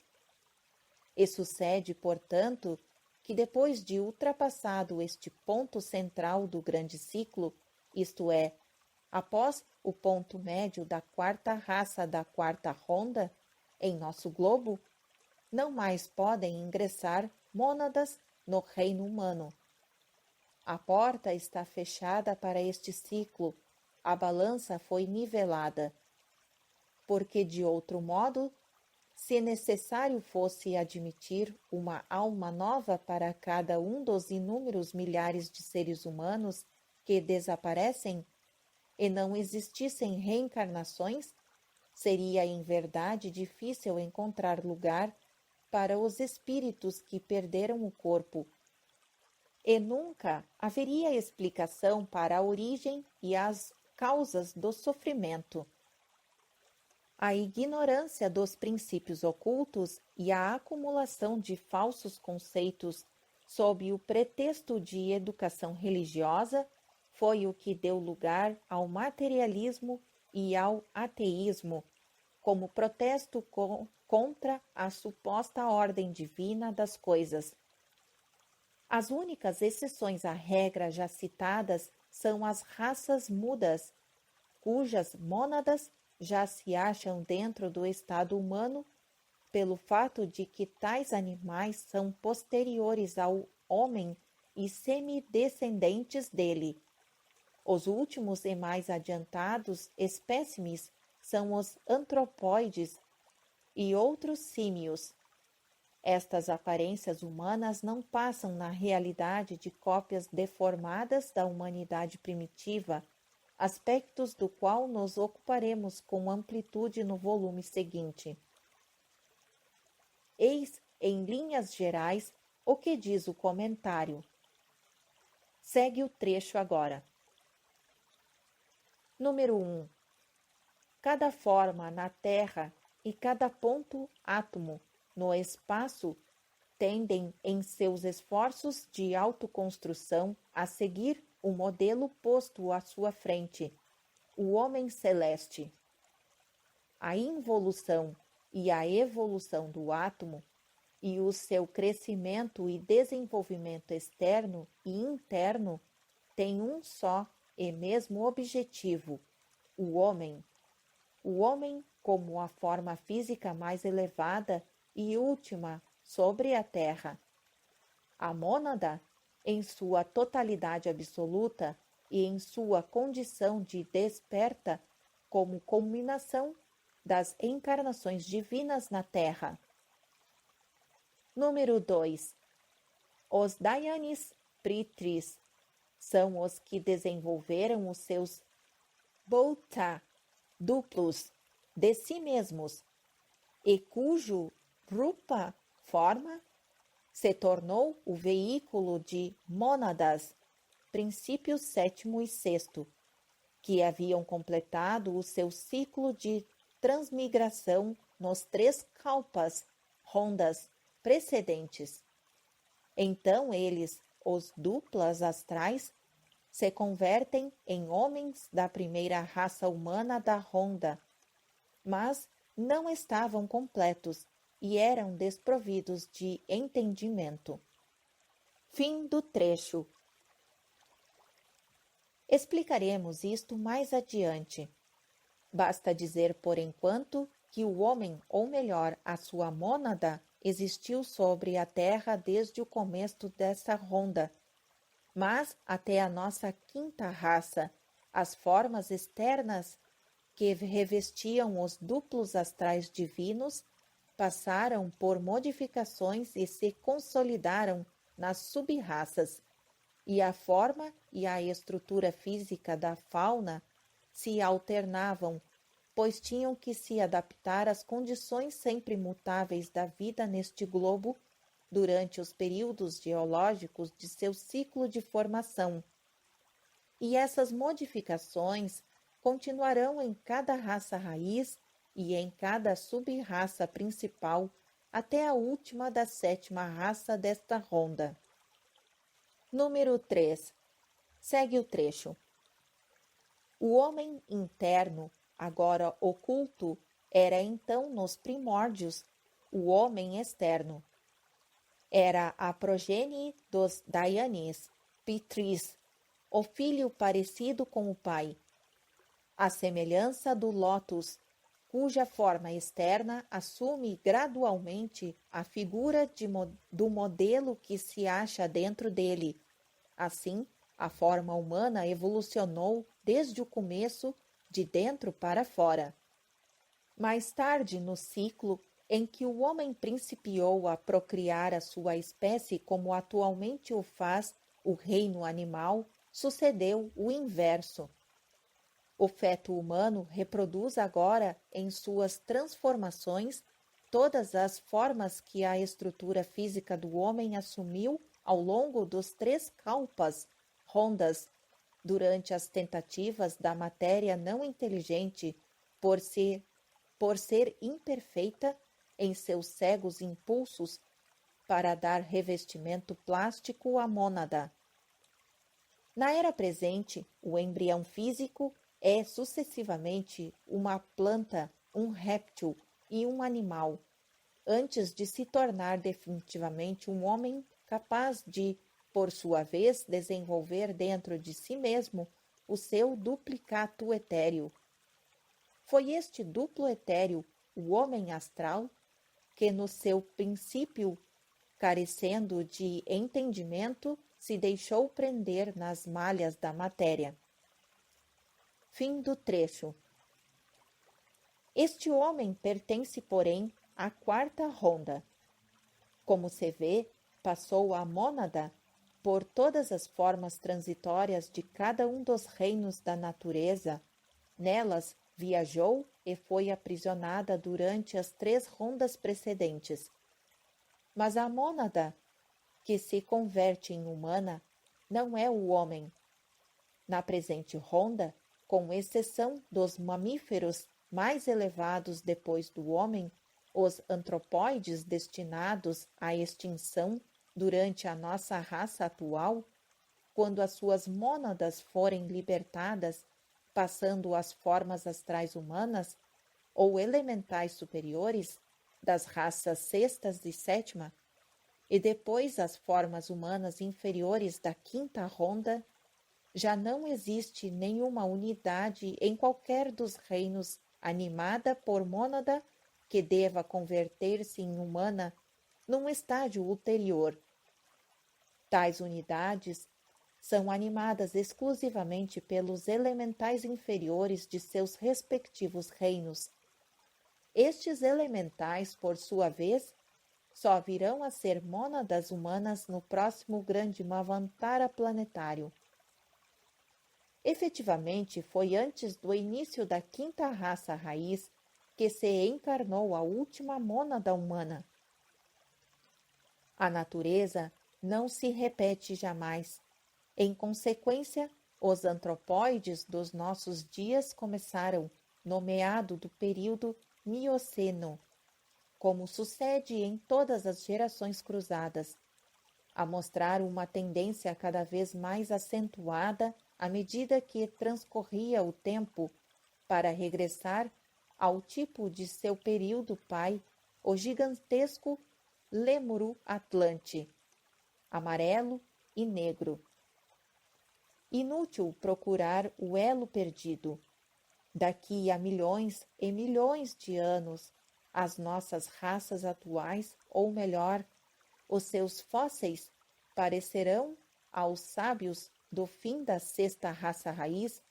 E sucede, portanto, que depois de ultrapassado este ponto central do grande ciclo, isto é, após o ponto médio da quarta raça da quarta ronda, em nosso globo, não mais podem ingressar mônadas no reino humano. A porta está fechada para este ciclo, a balança foi nivelada, porque de outro modo, se necessário fosse admitir uma alma nova para cada um dos inúmeros milhares de seres humanos que desaparecem e não existissem reencarnações, seria em verdade difícil encontrar lugar para os espíritos que perderam o corpo. E nunca haveria explicação para a origem e as causas do sofrimento. A ignorância dos princípios ocultos e a acumulação de falsos conceitos sob o pretexto de educação religiosa foi o que deu lugar ao materialismo e ao ateísmo, como protesto contra a suposta ordem divina das coisas. As únicas exceções à regra já citadas são as raças mudas, cujas mônadas já se acham dentro do estado humano pelo fato de que tais animais são posteriores ao homem e semidescendentes dele. Os últimos e mais adiantados espécimes são os antropóides e outros símios. Estas aparências humanas não passam na realidade de cópias deformadas da humanidade primitiva, aspectos do qual nos ocuparemos com amplitude no volume seguinte. Eis, em linhas gerais, o que diz o comentário. Segue o trecho agora. Número 1. Cada forma na Terra e cada ponto átomo no espaço tendem em seus esforços de autoconstrução a seguir o modelo posto à sua frente, o homem celeste. A involução e a evolução do átomo e o seu crescimento e desenvolvimento externo e interno têm um só e mesmo objetivo, o homem. O homem como a forma física mais elevada e última sobre a Terra. A mônada, em sua totalidade absoluta e em sua condição de desperta, como culminação das encarnações divinas na Terra. Número 2. Os Dayanis Pritris são os que desenvolveram os seus Bhouta duplos de si mesmos, e cujo Rupa, forma, se tornou o veículo de mônadas, princípios 7º e 6º, que haviam completado o seu ciclo de transmigração nos 3 kalpas, rondas, precedentes. Então eles, os duplas astrais, se convertem em homens da primeira raça humana da ronda, mas não estavam completos e eram desprovidos de entendimento. Fim do trecho. Explicaremos isto mais adiante. Basta dizer por enquanto que o homem, ou melhor, a sua mônada, existiu sobre a Terra desde o começo dessa ronda, mas até a nossa 5ª raça, as formas externas que revestiam os duplos astrais divinos passaram por modificações e se consolidaram nas sub-raças, e a forma e a estrutura física da fauna se alternavam, pois tinham que se adaptar às condições sempre mutáveis da vida neste globo durante os períodos geológicos de seu ciclo de formação. E essas modificações continuarão em cada raça raiz e em cada sub-raça principal até a última da 7ª raça desta ronda. Número 3. Segue o trecho. O homem interno, agora oculto, era então nos primórdios o homem externo. Era a progenie dos Dayanis, Pitris, o filho parecido com o pai. A semelhança do lótus, cuja forma externa assume gradualmente a figura do modelo que se acha dentro dele. Assim, a forma humana evolucionou desde o começo, de dentro para fora. Mais tarde, no ciclo em que o homem principiou a procriar a sua espécie como atualmente o faz o reino animal, sucedeu o inverso. O feto humano reproduz agora, em suas transformações, todas as formas que a estrutura física do homem assumiu ao longo dos 3 kalpas, rondas, durante as tentativas da matéria não inteligente por ser imperfeita em seus cegos impulsos para dar revestimento plástico à mônada. Na era presente, o embrião físico é sucessivamente uma planta, um réptil e um animal, antes de se tornar definitivamente um homem capaz de, por sua vez, desenvolver dentro de si mesmo o seu duplicato etéreo. Foi este duplo etéreo, o homem astral, que no seu princípio, carecendo de entendimento, se deixou prender nas malhas da matéria. Fim do trecho. Este homem pertence, porém, à quarta ronda. Como se vê, passou a mônada por todas as formas transitórias de cada um dos reinos da natureza. Nelas viajou e foi aprisionada durante as 3 rondas precedentes. Mas a mônada, que se converte em humana, não é o homem. Na presente ronda, com exceção dos mamíferos mais elevados depois do homem, os antropóides destinados à extinção durante a nossa raça atual, quando as suas mônadas forem libertadas, passando às formas astrais humanas ou elementais superiores das raças sextas e sétima, e depois as formas humanas inferiores da quinta ronda, já não existe nenhuma unidade em qualquer dos reinos animada por mônada que deva converter-se em humana num estágio ulterior. Tais unidades são animadas exclusivamente pelos elementais inferiores de seus respectivos reinos. Estes elementais, por sua vez, só virão a ser mônadas humanas no próximo grande Manvantara planetário. Efetivamente, foi antes do início da quinta raça raiz que se encarnou a última mônada humana. A natureza não se repete jamais. Em consequência, os antropóides dos nossos dias começaram, no meado do período Mioceno, como sucede em todas as gerações cruzadas, a mostrar uma tendência cada vez mais acentuada à medida que transcorria o tempo, para regressar ao tipo de seu período pai, o gigantesco Lêmuro Atlante, amarelo e negro. Inútil procurar o elo perdido. Daqui a milhões e milhões de anos, as nossas raças atuais, ou melhor, os seus fósseis, parecerão aos sábios do fim da sexta raça raiz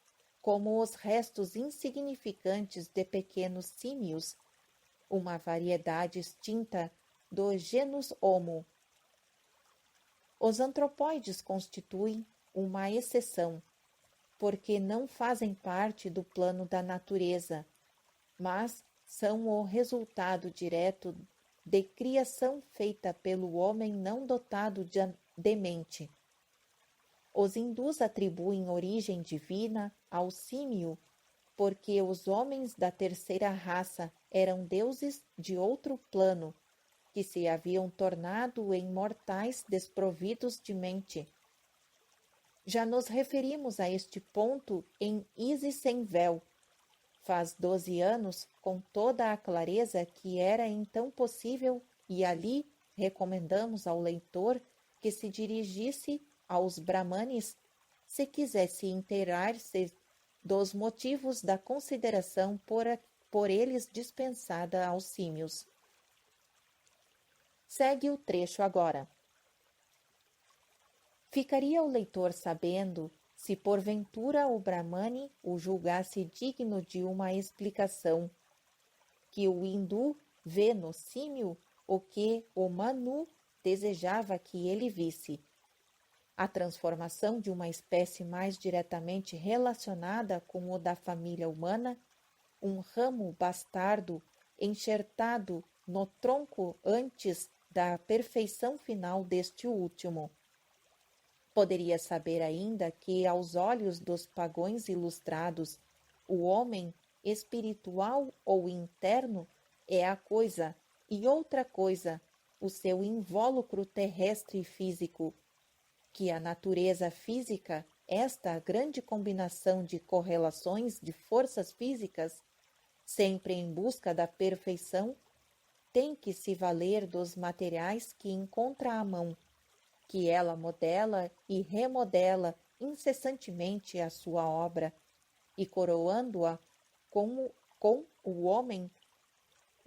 como os restos insignificantes de pequenos símios, uma variedade extinta do genus Homo. Os antropóides constituem uma exceção, porque não fazem parte do plano da natureza, mas são o resultado direto de criação feita pelo homem não dotado de mente. Os hindus atribuem origem divina ao símio, porque os homens da terceira raça eram deuses de outro plano, que se haviam tornado em mortais desprovidos de mente. Já nos referimos a este ponto em Isis sem véu. Faz 12 anos, com toda a clareza que era então possível, e ali recomendamos ao leitor que se dirigisse aos Brahmanes se quisesse inteirar-se dos motivos da consideração por eles dispensada aos símios. Segue o trecho agora. Ficaria o leitor sabendo se porventura o Brahmane o julgasse digno de uma explicação, que o hindu vê no símio o que o Manu desejava que ele visse. A transformação de uma espécie mais diretamente relacionada com o da família humana, um ramo bastardo enxertado no tronco antes da perfeição final deste último. Poderia saber ainda que, aos olhos dos pagões ilustrados, o homem, espiritual ou interno, é a coisa, e outra coisa, o seu invólucro terrestre e físico, que a natureza física, esta grande combinação de correlações de forças físicas, sempre em busca da perfeição, tem que se valer dos materiais que encontra à mão, que ela modela e remodela incessantemente a sua obra, e coroando-a com o homem,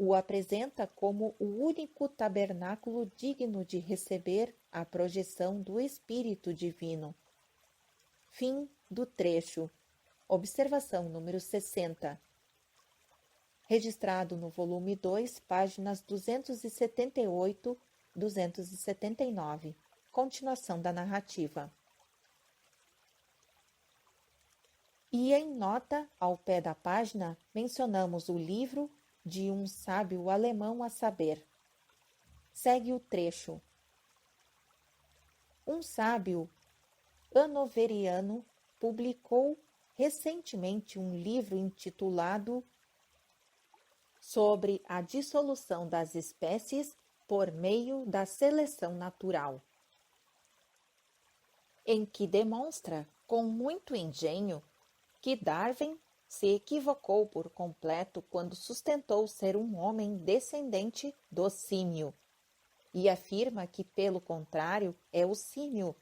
o apresenta como o único tabernáculo digno de receber a projeção do Espírito Divino. Fim do trecho. Observação número 60. Registrado no volume 2, páginas 278, 279. Continuação da narrativa. E em nota, ao pé da página, mencionamos o livro de um sábio alemão, a saber. Segue o trecho. Um sábio hanoveriano publicou recentemente um livro intitulado Sobre a dissolução das espécies por meio da seleção natural, em que demonstra com muito engenho que Darwin se equivocou por completo quando sustentou ser um homem descendente do símio, e afirma que, pelo contrário, é o símio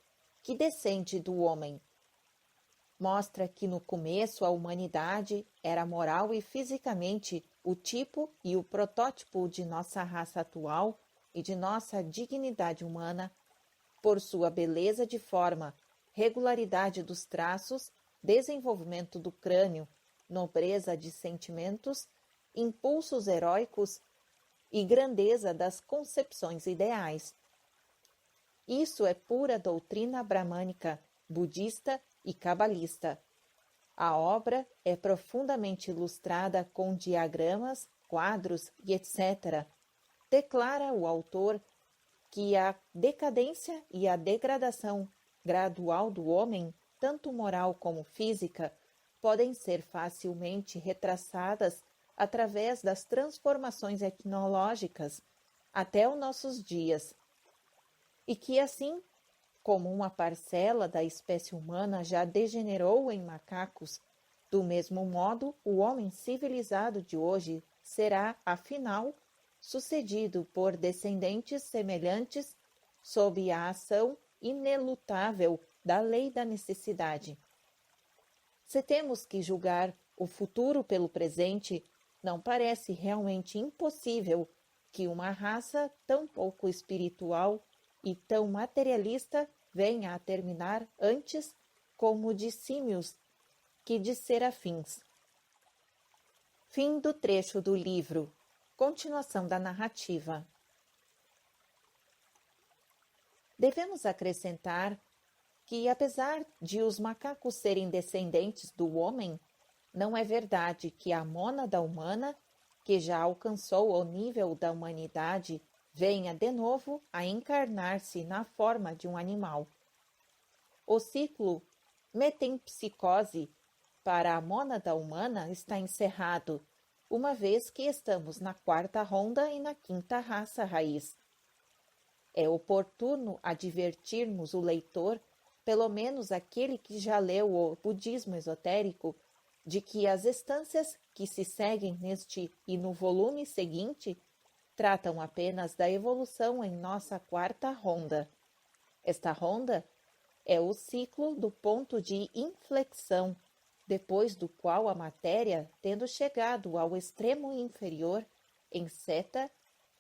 que descende do homem. Mostra que no começo a humanidade era moral e fisicamente o tipo e o protótipo de nossa raça atual e de nossa dignidade humana, por sua beleza de forma, regularidade dos traços, desenvolvimento do crânio, nobreza de sentimentos, impulsos heróicos e grandeza das concepções ideais. Isso é pura doutrina bramânica, budista e cabalista. A obra é profundamente ilustrada com diagramas, quadros e etc. Declara o autor que a decadência e a degradação gradual do homem, tanto moral como física, podem ser facilmente retraçadas através das transformações etnológicas até os nossos dias, e que assim, como uma parcela da espécie humana já degenerou em macacos, do mesmo modo o homem civilizado de hoje será, afinal, sucedido por descendentes semelhantes sob a ação inelutável da lei da necessidade. Se temos que julgar o futuro pelo presente, não parece realmente impossível que uma raça tão pouco espiritual e tão materialista venha a terminar antes como de símios que de serafins. Fim do trecho do livro. Continuação da narrativa. Devemos acrescentar que, apesar de os macacos serem descendentes do homem, não é verdade que a mônada humana, que já alcançou o nível da humanidade, venha de novo a encarnar-se na forma de um animal. O ciclo metempsicose para a mônada humana está encerrado, uma vez que estamos na quarta ronda e na quinta raça raiz. É oportuno advertirmos o leitor, pelo menos aquele que já leu o budismo esotérico, de que as instâncias que se seguem neste e no volume seguinte tratam apenas da evolução em nossa quarta ronda. Esta ronda é o ciclo do ponto de inflexão, depois do qual a matéria, tendo chegado ao extremo inferior, enceta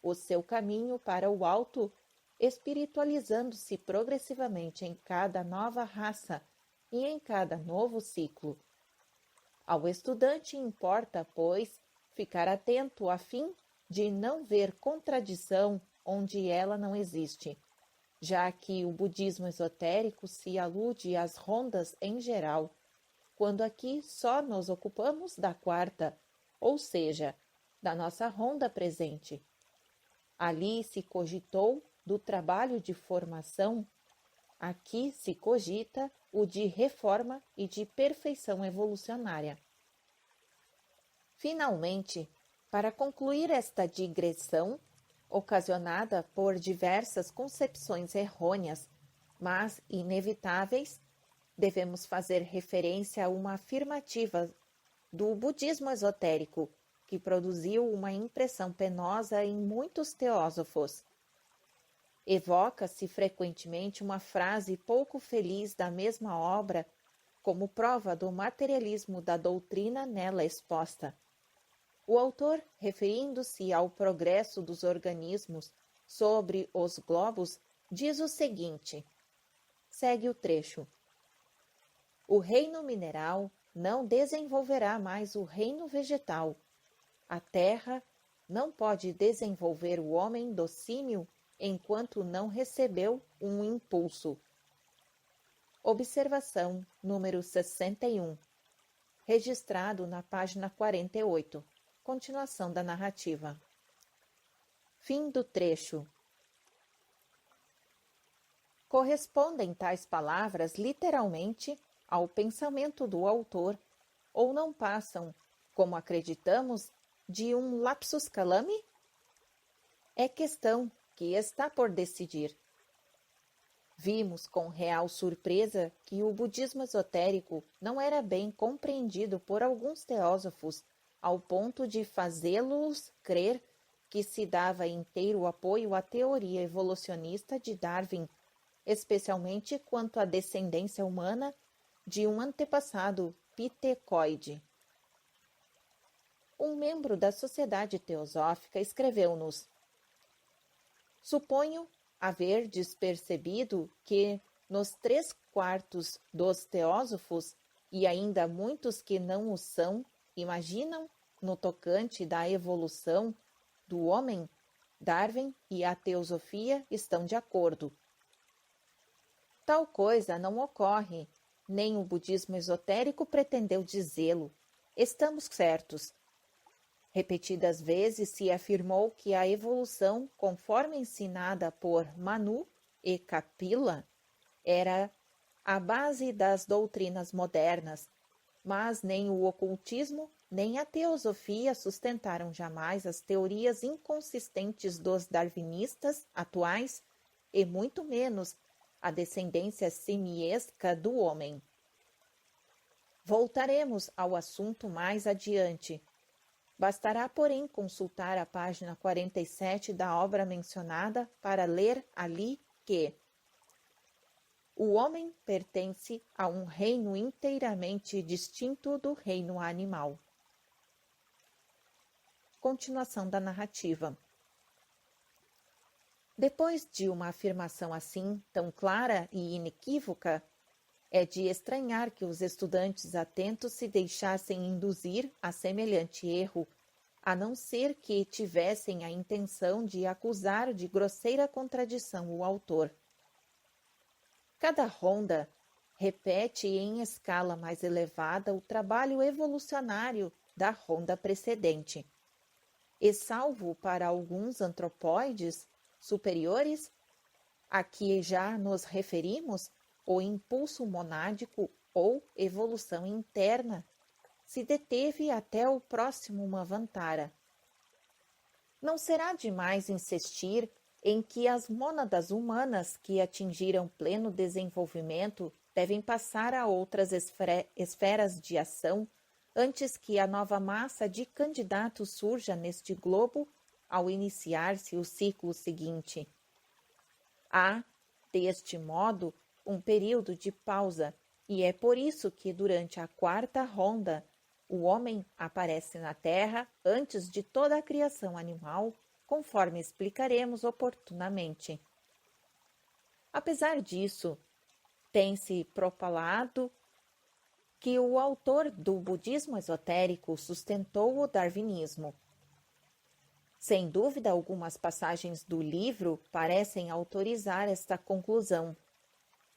o seu caminho para o alto, espiritualizando-se progressivamente em cada nova raça e em cada novo ciclo. Ao estudante importa, pois, ficar atento a fim de não ver contradição onde ela não existe, já que o budismo esotérico se alude às rondas em geral, quando aqui só nos ocupamos da quarta, ou seja, da nossa ronda presente. Ali se cogitou do trabalho de formação, aqui se cogita o de reforma e de perfeição evolucionária. Finalmente, para concluir esta digressão, ocasionada por diversas concepções errôneas, mas inevitáveis, devemos fazer referência a uma afirmativa do budismo esotérico, que produziu uma impressão penosa em muitos teósofos. Evoca-se frequentemente uma frase pouco feliz da mesma obra como prova do materialismo da doutrina nela exposta. O autor, referindo-se ao progresso dos organismos sobre os globos, diz o seguinte: segue o trecho. O reino mineral não desenvolverá mais o reino vegetal. A terra não pode desenvolver o homem do símil enquanto não recebeu um impulso. Observação número 61. Registrado na página 48. Continuação da narrativa. Fim do trecho. Correspondem tais palavras literalmente ao pensamento do autor ou não passam, como acreditamos, de um lapsus calami? É questão que está por decidir. Vimos com real surpresa que o budismo esotérico não era bem compreendido por alguns teósofos, ao ponto de fazê-los crer que se dava inteiro apoio à teoria evolucionista de Darwin, especialmente quanto à descendência humana de um antepassado pitecoide. Um membro da Sociedade Teosófica escreveu-nos: suponho haver despercebido que, nos 3/4 dos teósofos, e ainda muitos que não o são, imaginam, no tocante da evolução do homem, Darwin e a teosofia estão de acordo. Tal coisa não ocorre, nem o budismo esotérico pretendeu dizê-lo. Estamos certos. Repetidas vezes se afirmou que a evolução, conforme ensinada por Manu e Kapila, era a base das doutrinas modernas, mas nem o ocultismo nem a teosofia sustentaram jamais as teorias inconsistentes dos darwinistas atuais e muito menos a descendência simiesca do homem. Voltaremos ao assunto mais adiante. Bastará, porém, consultar a página 47 da obra mencionada para ler ali que o homem pertence a um reino inteiramente distinto do reino animal. Continuação da narrativa. Depois de uma afirmação assim, tão clara e inequívoca, é de estranhar que os estudantes atentos se deixassem induzir a semelhante erro, a não ser que tivessem a intenção de acusar de grosseira contradição o autor. Cada ronda repete em escala mais elevada o trabalho evolucionário da ronda precedente. E salvo para alguns antropóides superiores, a que já nos referimos, o impulso monádico ou evolução interna se deteve até o próximo Manvantara. Não será demais insistir em que as mônadas humanas que atingiram pleno desenvolvimento devem passar a outras esferas de ação antes que a nova massa de candidatos surja neste globo ao iniciar-se o ciclo seguinte. Há, deste modo, um período de pausa, e é por isso que durante a 4ª ronda o homem aparece na Terra antes de toda a criação animal, conforme explicaremos oportunamente. Apesar disso, tem-se propalado que o autor do budismo esotérico sustentou o darwinismo. Sem dúvida, algumas passagens do livro parecem autorizar esta conclusão.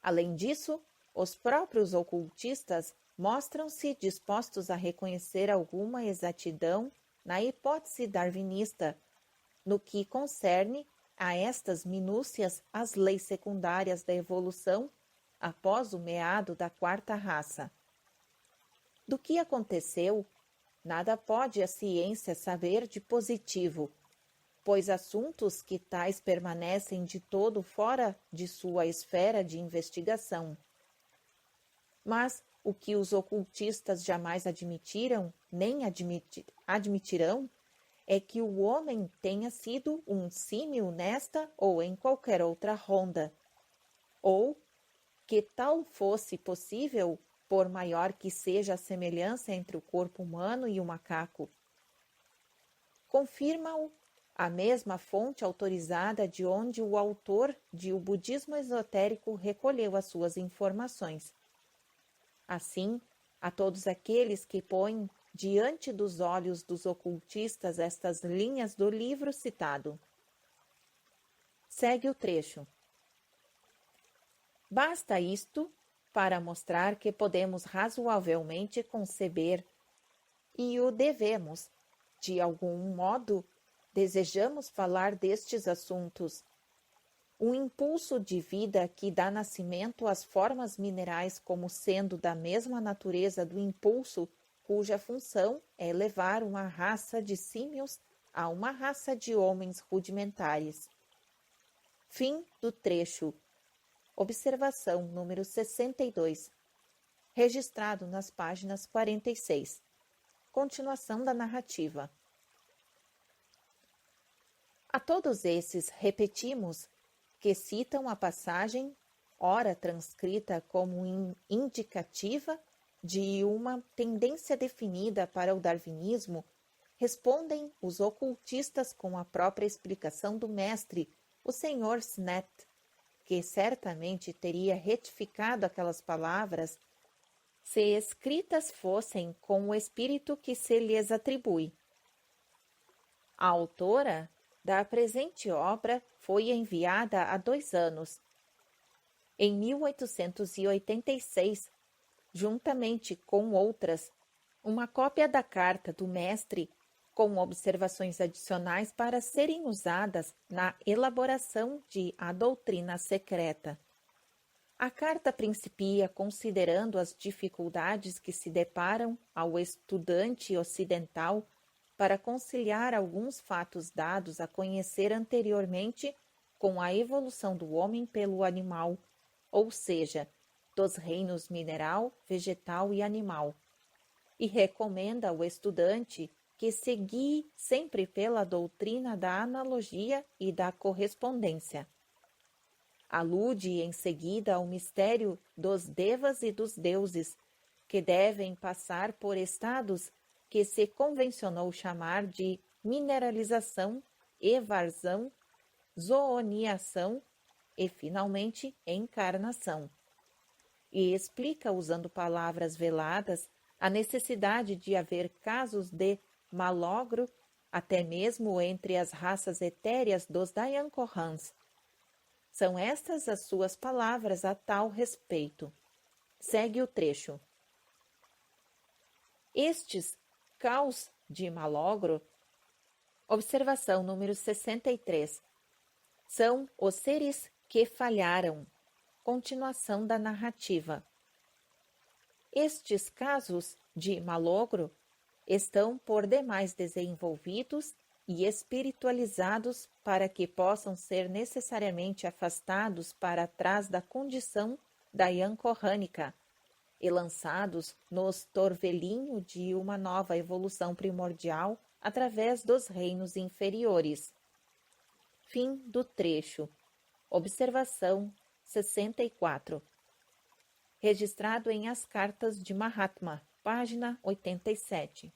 Além disso, os próprios ocultistas mostram-se dispostos a reconhecer alguma exatidão na hipótese darwinista, no que concerne a estas minúcias as leis secundárias da evolução após o meado da 4ª raça. Do que aconteceu, nada pode a ciência saber de positivo, pois assuntos que tais permanecem de todo fora de sua esfera de investigação. Mas o que os ocultistas jamais admitiram, nem admitirão, é que o homem tenha sido um símil nesta ou em qualquer outra ronda, ou que tal fosse possível, por maior que seja a semelhança entre o corpo humano e o macaco. confirma-o a mesma fonte autorizada de onde o autor de O Budismo Esotérico recolheu as suas informações. Assim, a todos aqueles que põem diante dos olhos dos ocultistas estas linhas do livro citado. Segue o trecho. Basta isto para mostrar que podemos razoavelmente conceber, e o devemos, de algum modo, desejamos falar destes assuntos. Um impulso de vida que dá nascimento às formas minerais como sendo da mesma natureza do impulso cuja função é levar uma raça de símios a uma raça de homens rudimentares. Fim do trecho. Observação número 62. Registrado nas páginas 46. Continuação da narrativa. A todos esses repetimos que citam a passagem, ora transcrita como indicativa de uma tendência definida para o darwinismo, respondem os ocultistas com a própria explicação do mestre, o Sr. Snett, que certamente teria retificado aquelas palavras se escritas fossem com o espírito que se lhes atribui. A autora da presente obra foi enviada há 2 anos. Em 1886, juntamente com outras, uma cópia da carta do mestre, com observações adicionais para serem usadas na elaboração de A Doutrina Secreta. A carta principia considerando as dificuldades que se deparam ao estudante ocidental para conciliar alguns fatos dados a conhecer anteriormente com a evolução do homem pelo animal, ou seja, dos reinos mineral, vegetal e animal, e recomenda ao estudante que se guie sempre pela doutrina da analogia e da correspondência. Alude em seguida ao mistério dos devas e dos deuses, que devem passar por estados que se convencionou chamar de mineralização, evarsão, zooniação e, finalmente, encarnação. E explica, usando palavras veladas, a necessidade de haver casos de malogro, até mesmo entre as raças etéreas dos Dayankorans. São estas as suas palavras a tal respeito. Segue o trecho. Estes caos de malogro, observação número 63, são os seres que falharam. Continuação da narrativa. Estes casos de malogro estão por demais desenvolvidos e espiritualizados para que possam ser necessariamente afastados para trás da condição dayankorânica e lançados nos torvelinho de uma nova evolução primordial através dos reinos inferiores. Fim do trecho. Observação 64. Registrado em As Cartas de Mahatma, página 87.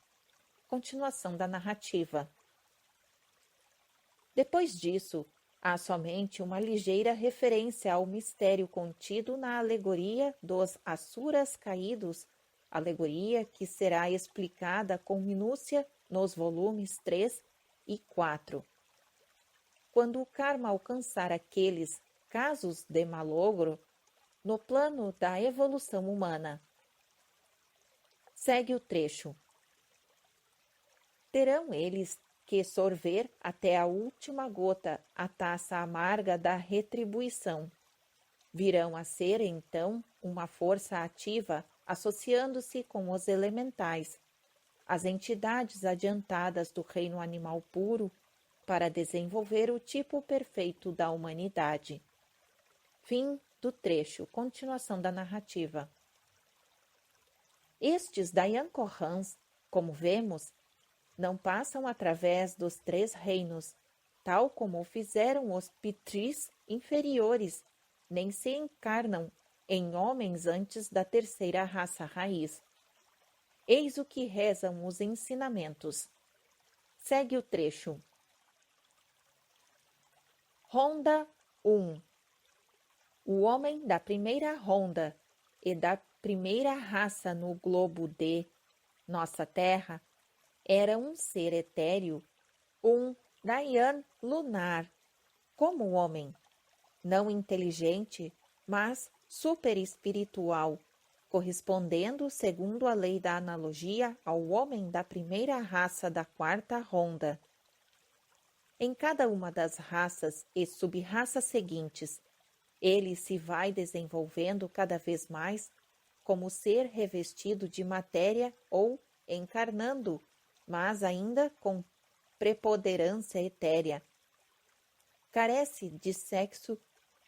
Continuação da narrativa. Depois disso, há somente uma ligeira referência ao mistério contido na alegoria dos Asuras caídos, alegoria que será explicada com minúcia nos volumes 3 e 4. Quando o karma alcançar aqueles casos de malogro, no plano da evolução humana. Segue o trecho. Terão eles que sorver até a última gota a taça amarga da retribuição. Virão a ser, então, uma força ativa associando-se com os elementais, as entidades adiantadas do reino animal puro, para desenvolver o tipo perfeito da humanidade. Fim do trecho. Continuação da narrativa. Estes Dayankorans, como vemos, não passam através dos 3 reinos, tal como fizeram os Pitris inferiores, nem se encarnam em homens antes da 3ª raça raiz. Eis o que rezam os ensinamentos. Segue o trecho. Ronda 1. O homem da primeira ronda e da primeira raça no globo de nossa Terra era um ser etéreo, um Dayan lunar, como o homem, não inteligente, mas superespiritual, correspondendo, segundo a lei da analogia, ao homem da primeira raça da quarta ronda. Em cada uma das raças e sub-raças seguintes, ele se vai desenvolvendo cada vez mais como ser revestido de matéria ou encarnando, mas ainda com preponderância etérea. Carece de sexo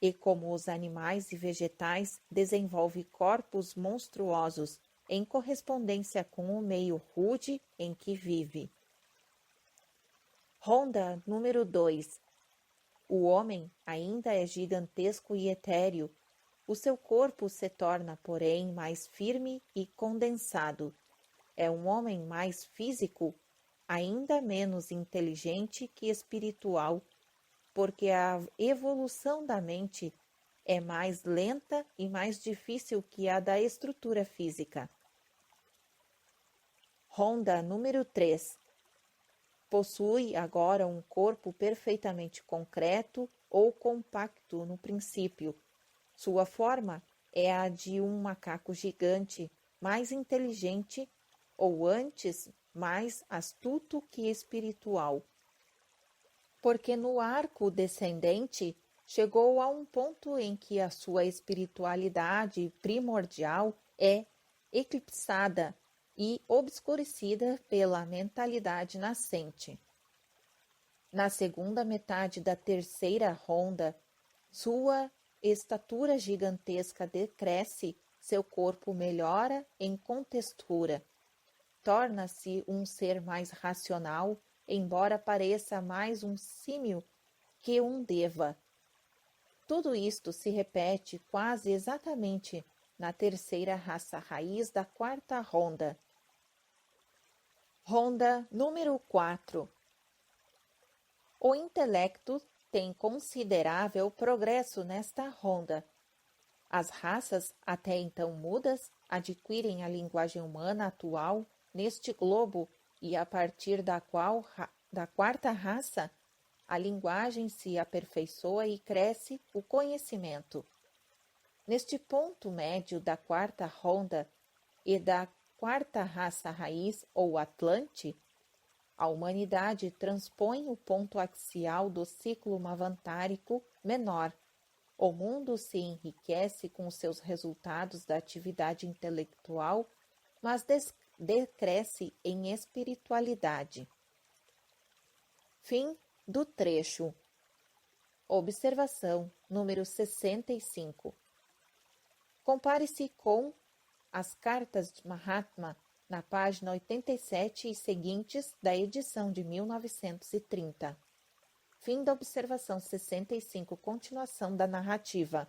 e, como os animais e vegetais, desenvolve corpos monstruosos em correspondência com o meio rude em que vive. Ronda número 2. O homem ainda é gigantesco e etéreo. O seu corpo se torna, porém, mais firme e condensado. É um homem mais físico, ainda menos inteligente que espiritual, porque a evolução da mente é mais lenta e mais difícil que a da estrutura física. Ronda número 3. Possui agora um corpo perfeitamente concreto ou compacto no princípio. Sua forma é a de um macaco gigante, mais inteligente, ou antes, mais astuto que espiritual. Porque no arco descendente chegou a um ponto em que a sua espiritualidade primordial é eclipsada e obscurecida pela mentalidade nascente. Na segunda metade da terceira ronda, sua estatura gigantesca decresce, seu corpo melhora em contextura. Torna-se um ser mais racional, embora pareça mais um símio que um deva. Tudo isto se repete quase exatamente na terceira raça raiz da quarta ronda. Ronda número 4. O intelecto tem considerável progresso nesta ronda. As raças, até então mudas, adquirem a linguagem humana atual neste globo e a partir da quarta raça, a linguagem se aperfeiçoa e cresce o conhecimento. Neste ponto médio da quarta ronda e da quarta raça raiz ou Atlante, a humanidade transpõe o ponto axial do ciclo mavantárico menor. O mundo se enriquece com seus resultados da atividade intelectual, mas decresce em espiritualidade. Fim do trecho. Observação número 65. Compare-se com as cartas de Mahatma na página 87 e seguintes da edição de 1930. Fim da observação 65, continuação da narrativa.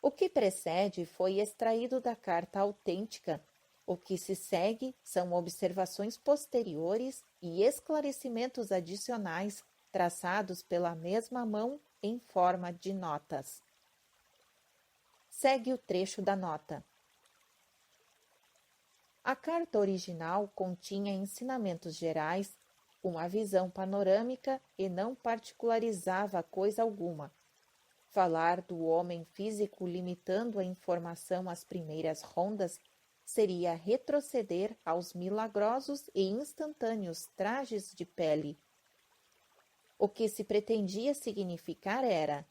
O que precede foi extraído da carta autêntica. O que se segue são observações posteriores e esclarecimentos adicionais traçados pela mesma mão em forma de notas. Segue o trecho da nota. A carta original continha ensinamentos gerais, uma visão panorâmica e não particularizava coisa alguma. Falar do homem físico limitando a informação às primeiras rondas seria retroceder aos milagrosos e instantâneos trajes de pele. O que se pretendia significar era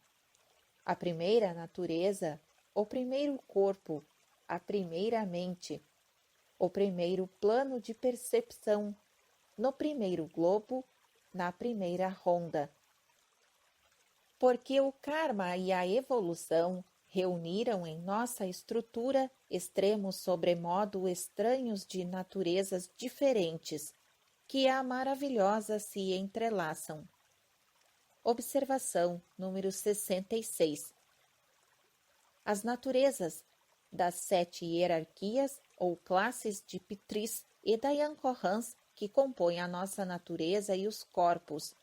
a primeira natureza, o primeiro corpo, a primeira mente, o primeiro plano de percepção, no primeiro globo, na primeira ronda. Porque o karma e a evolução reuniram em nossa estrutura extremos sobremodo estranhos de naturezas diferentes, que a maravilhosa se entrelaçam. Observação número 66. As naturezas das 7 hierarquias ou classes de Pitris e Dayankohans que compõem a nossa natureza e os corpos.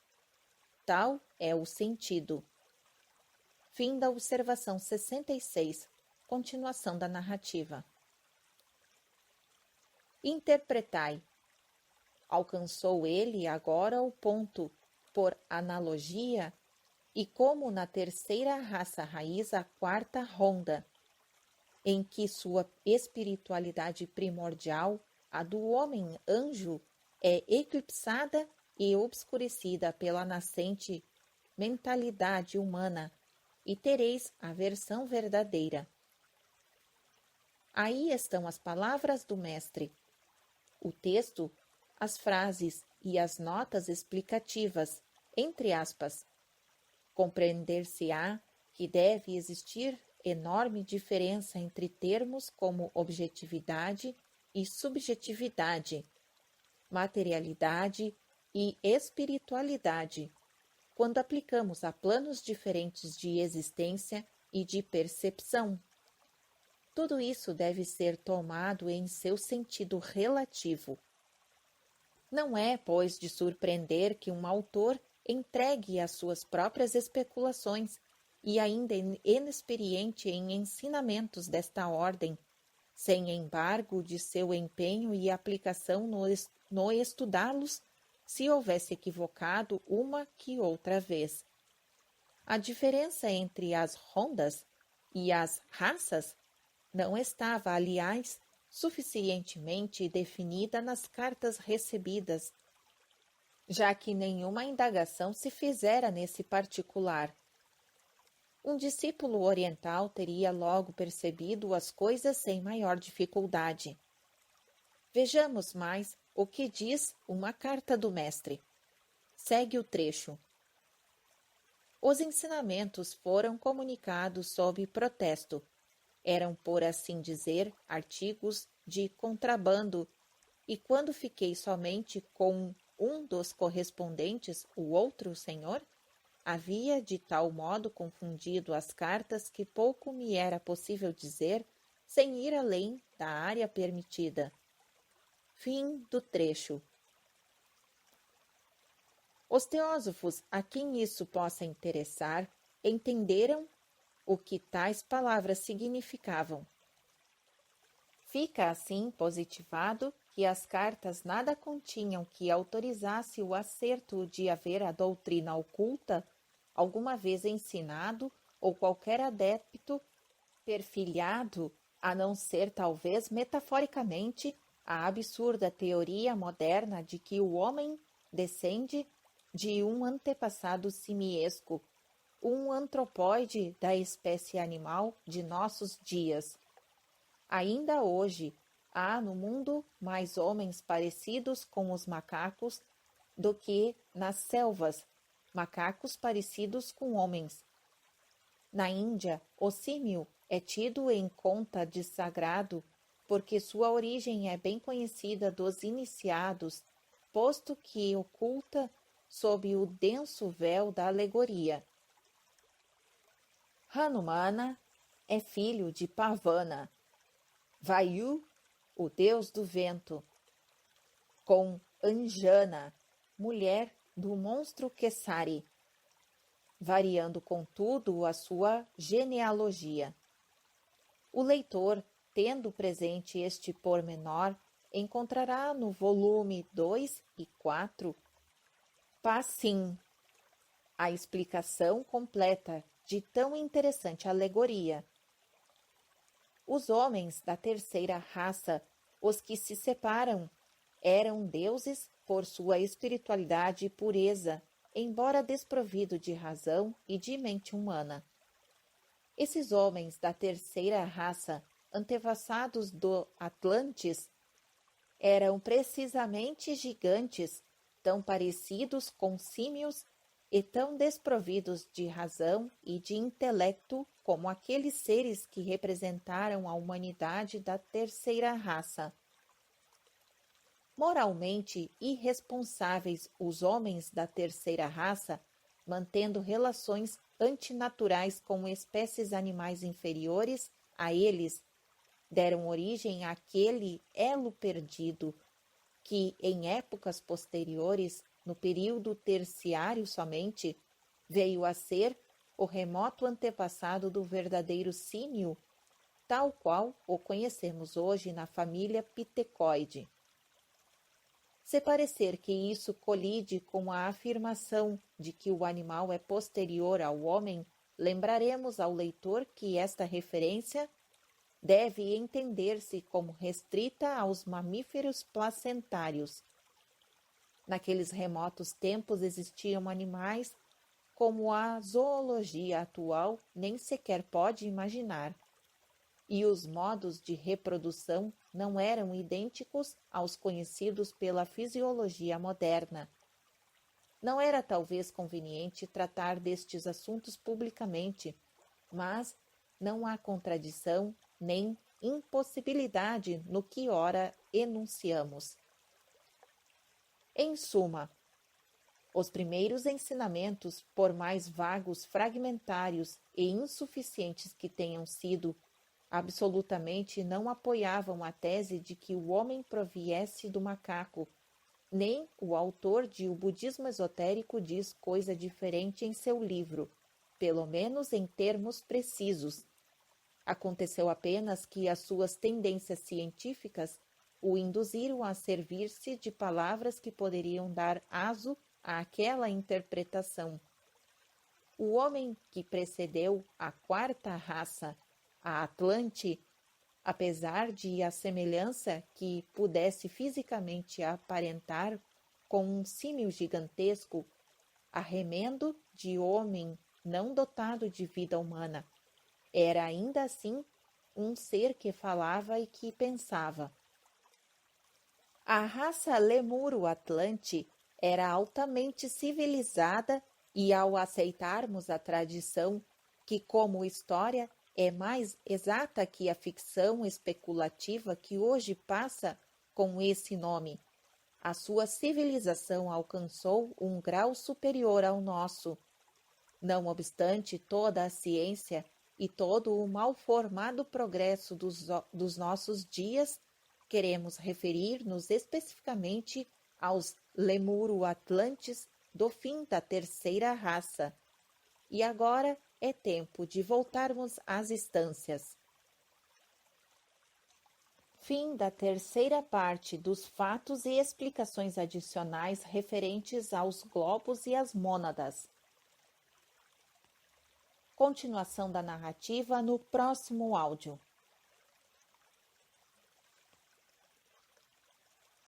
Tal é o sentido. Fim da observação 66. Continuação da narrativa. Interpretai. Alcançou ele agora o ponto, por analogia, e como na terceira raça raiz a quarta ronda, em que sua espiritualidade primordial, a do homem-anjo, é eclipsada e obscurecida pela nascente mentalidade humana, e tereis a versão verdadeira. Aí estão as palavras do mestre, o texto, as frases e as notas explicativas, entre aspas. Compreender-se-á que deve existir enorme diferença entre termos como objetividade e subjetividade, materialidade e espiritualidade, quando aplicamos a planos diferentes de existência e de percepção. Tudo isso deve ser tomado em seu sentido relativo. Não é, pois, de surpreender que um autor entregue as suas próprias especulações e ainda inexperiente em ensinamentos desta ordem, sem embargo de seu empenho e aplicação no estudá-los, se houvesse equivocado uma que outra vez. A diferença entre as rondas e as raças não estava, aliás, suficientemente definida nas cartas recebidas, já que nenhuma indagação se fizera nesse particular. Um discípulo oriental teria logo percebido as coisas sem maior dificuldade. Vejamos mais o que diz uma carta do mestre. Segue o trecho. Os ensinamentos foram comunicados sob protesto. Eram, por assim dizer, artigos de contrabando, e quando fiquei somente com um dos correspondentes, o outro senhor, havia de tal modo confundido as cartas que pouco me era possível dizer sem ir além da área permitida. Fim do trecho. Os teósofos a quem isso possa interessar entenderam o que tais palavras significavam. Fica assim positivado que as cartas nada continham que autorizasse o acerto de haver a doutrina oculta alguma vez ensinado ou qualquer adepto perfilhado, a não ser talvez metaforicamente a absurda teoria moderna de que o homem descende de um antepassado simiesco, um antropóide da espécie animal de nossos dias. Ainda hoje, há no mundo mais homens parecidos com os macacos do que nas selvas, macacos parecidos com homens. Na Índia, o símio é tido em conta de sagrado porque sua origem é bem conhecida dos iniciados, posto que oculta sob o denso véu da alegoria. Hanumana é filho de Pavana, Vayu, o deus do vento, com Anjana, mulher do monstro Kesari, variando contudo a sua genealogia. O leitor, tendo presente este pormenor, encontrará no volume 2 e 4, Passim, a explicação completa de tão interessante alegoria. Os homens da terceira raça, os que se separam, eram deuses por sua espiritualidade e pureza, embora desprovido de razão e de mente humana. Esses homens da terceira raça, antepassados do Atlantes, eram precisamente gigantes, tão parecidos com símios e tão desprovidos de razão e de intelecto como aqueles seres que representaram a humanidade da terceira raça. Moralmente irresponsáveis os homens da terceira raça, mantendo relações antinaturais com espécies animais inferiores a eles, deram origem àquele elo perdido, que, em épocas posteriores, no período terciário somente, veio a ser o remoto antepassado do verdadeiro símio, tal qual o conhecemos hoje na família Pitecoide. Se parecer que isso colide com a afirmação de que o animal é posterior ao homem, lembraremos ao leitor que esta referência deve entender-se como restrita aos mamíferos placentários. Naqueles remotos tempos existiam animais como a zoologia atual nem sequer pode imaginar, e os modos de reprodução não eram idênticos aos conhecidos pela fisiologia moderna. Não era talvez conveniente tratar destes assuntos publicamente, mas não há contradição nem impossibilidade no que ora enunciamos. Em suma, os primeiros ensinamentos, por mais vagos, fragmentários e insuficientes que tenham sido, absolutamente não apoiavam a tese de que o homem proviesse do macaco, nem o autor de O Budismo Esotérico diz coisa diferente em seu livro, pelo menos em termos precisos. Aconteceu apenas que as suas tendências científicas o induziram a servir-se de palavras que poderiam dar aso àquela interpretação. O homem que precedeu a quarta raça, a Atlante, apesar de a semelhança que pudesse fisicamente aparentar com um símio gigantesco, a remendo de homem não dotado de vida humana, era ainda assim um ser que falava e que pensava. A raça lemuro-atlante era altamente civilizada e, ao aceitarmos a tradição que, como história, é mais exata que a ficção especulativa que hoje passa com esse nome, a sua civilização alcançou um grau superior ao nosso. Não obstante toda a ciência e todo o mal formado progresso dos nossos dias, queremos referir-nos especificamente aos lemuro-atlantes do fim da terceira raça. E agora é tempo de voltarmos às instâncias. Fim da terceira parte dos fatos e explicações adicionais referentes aos globos e às mônadas. Continuação da narrativa no próximo áudio.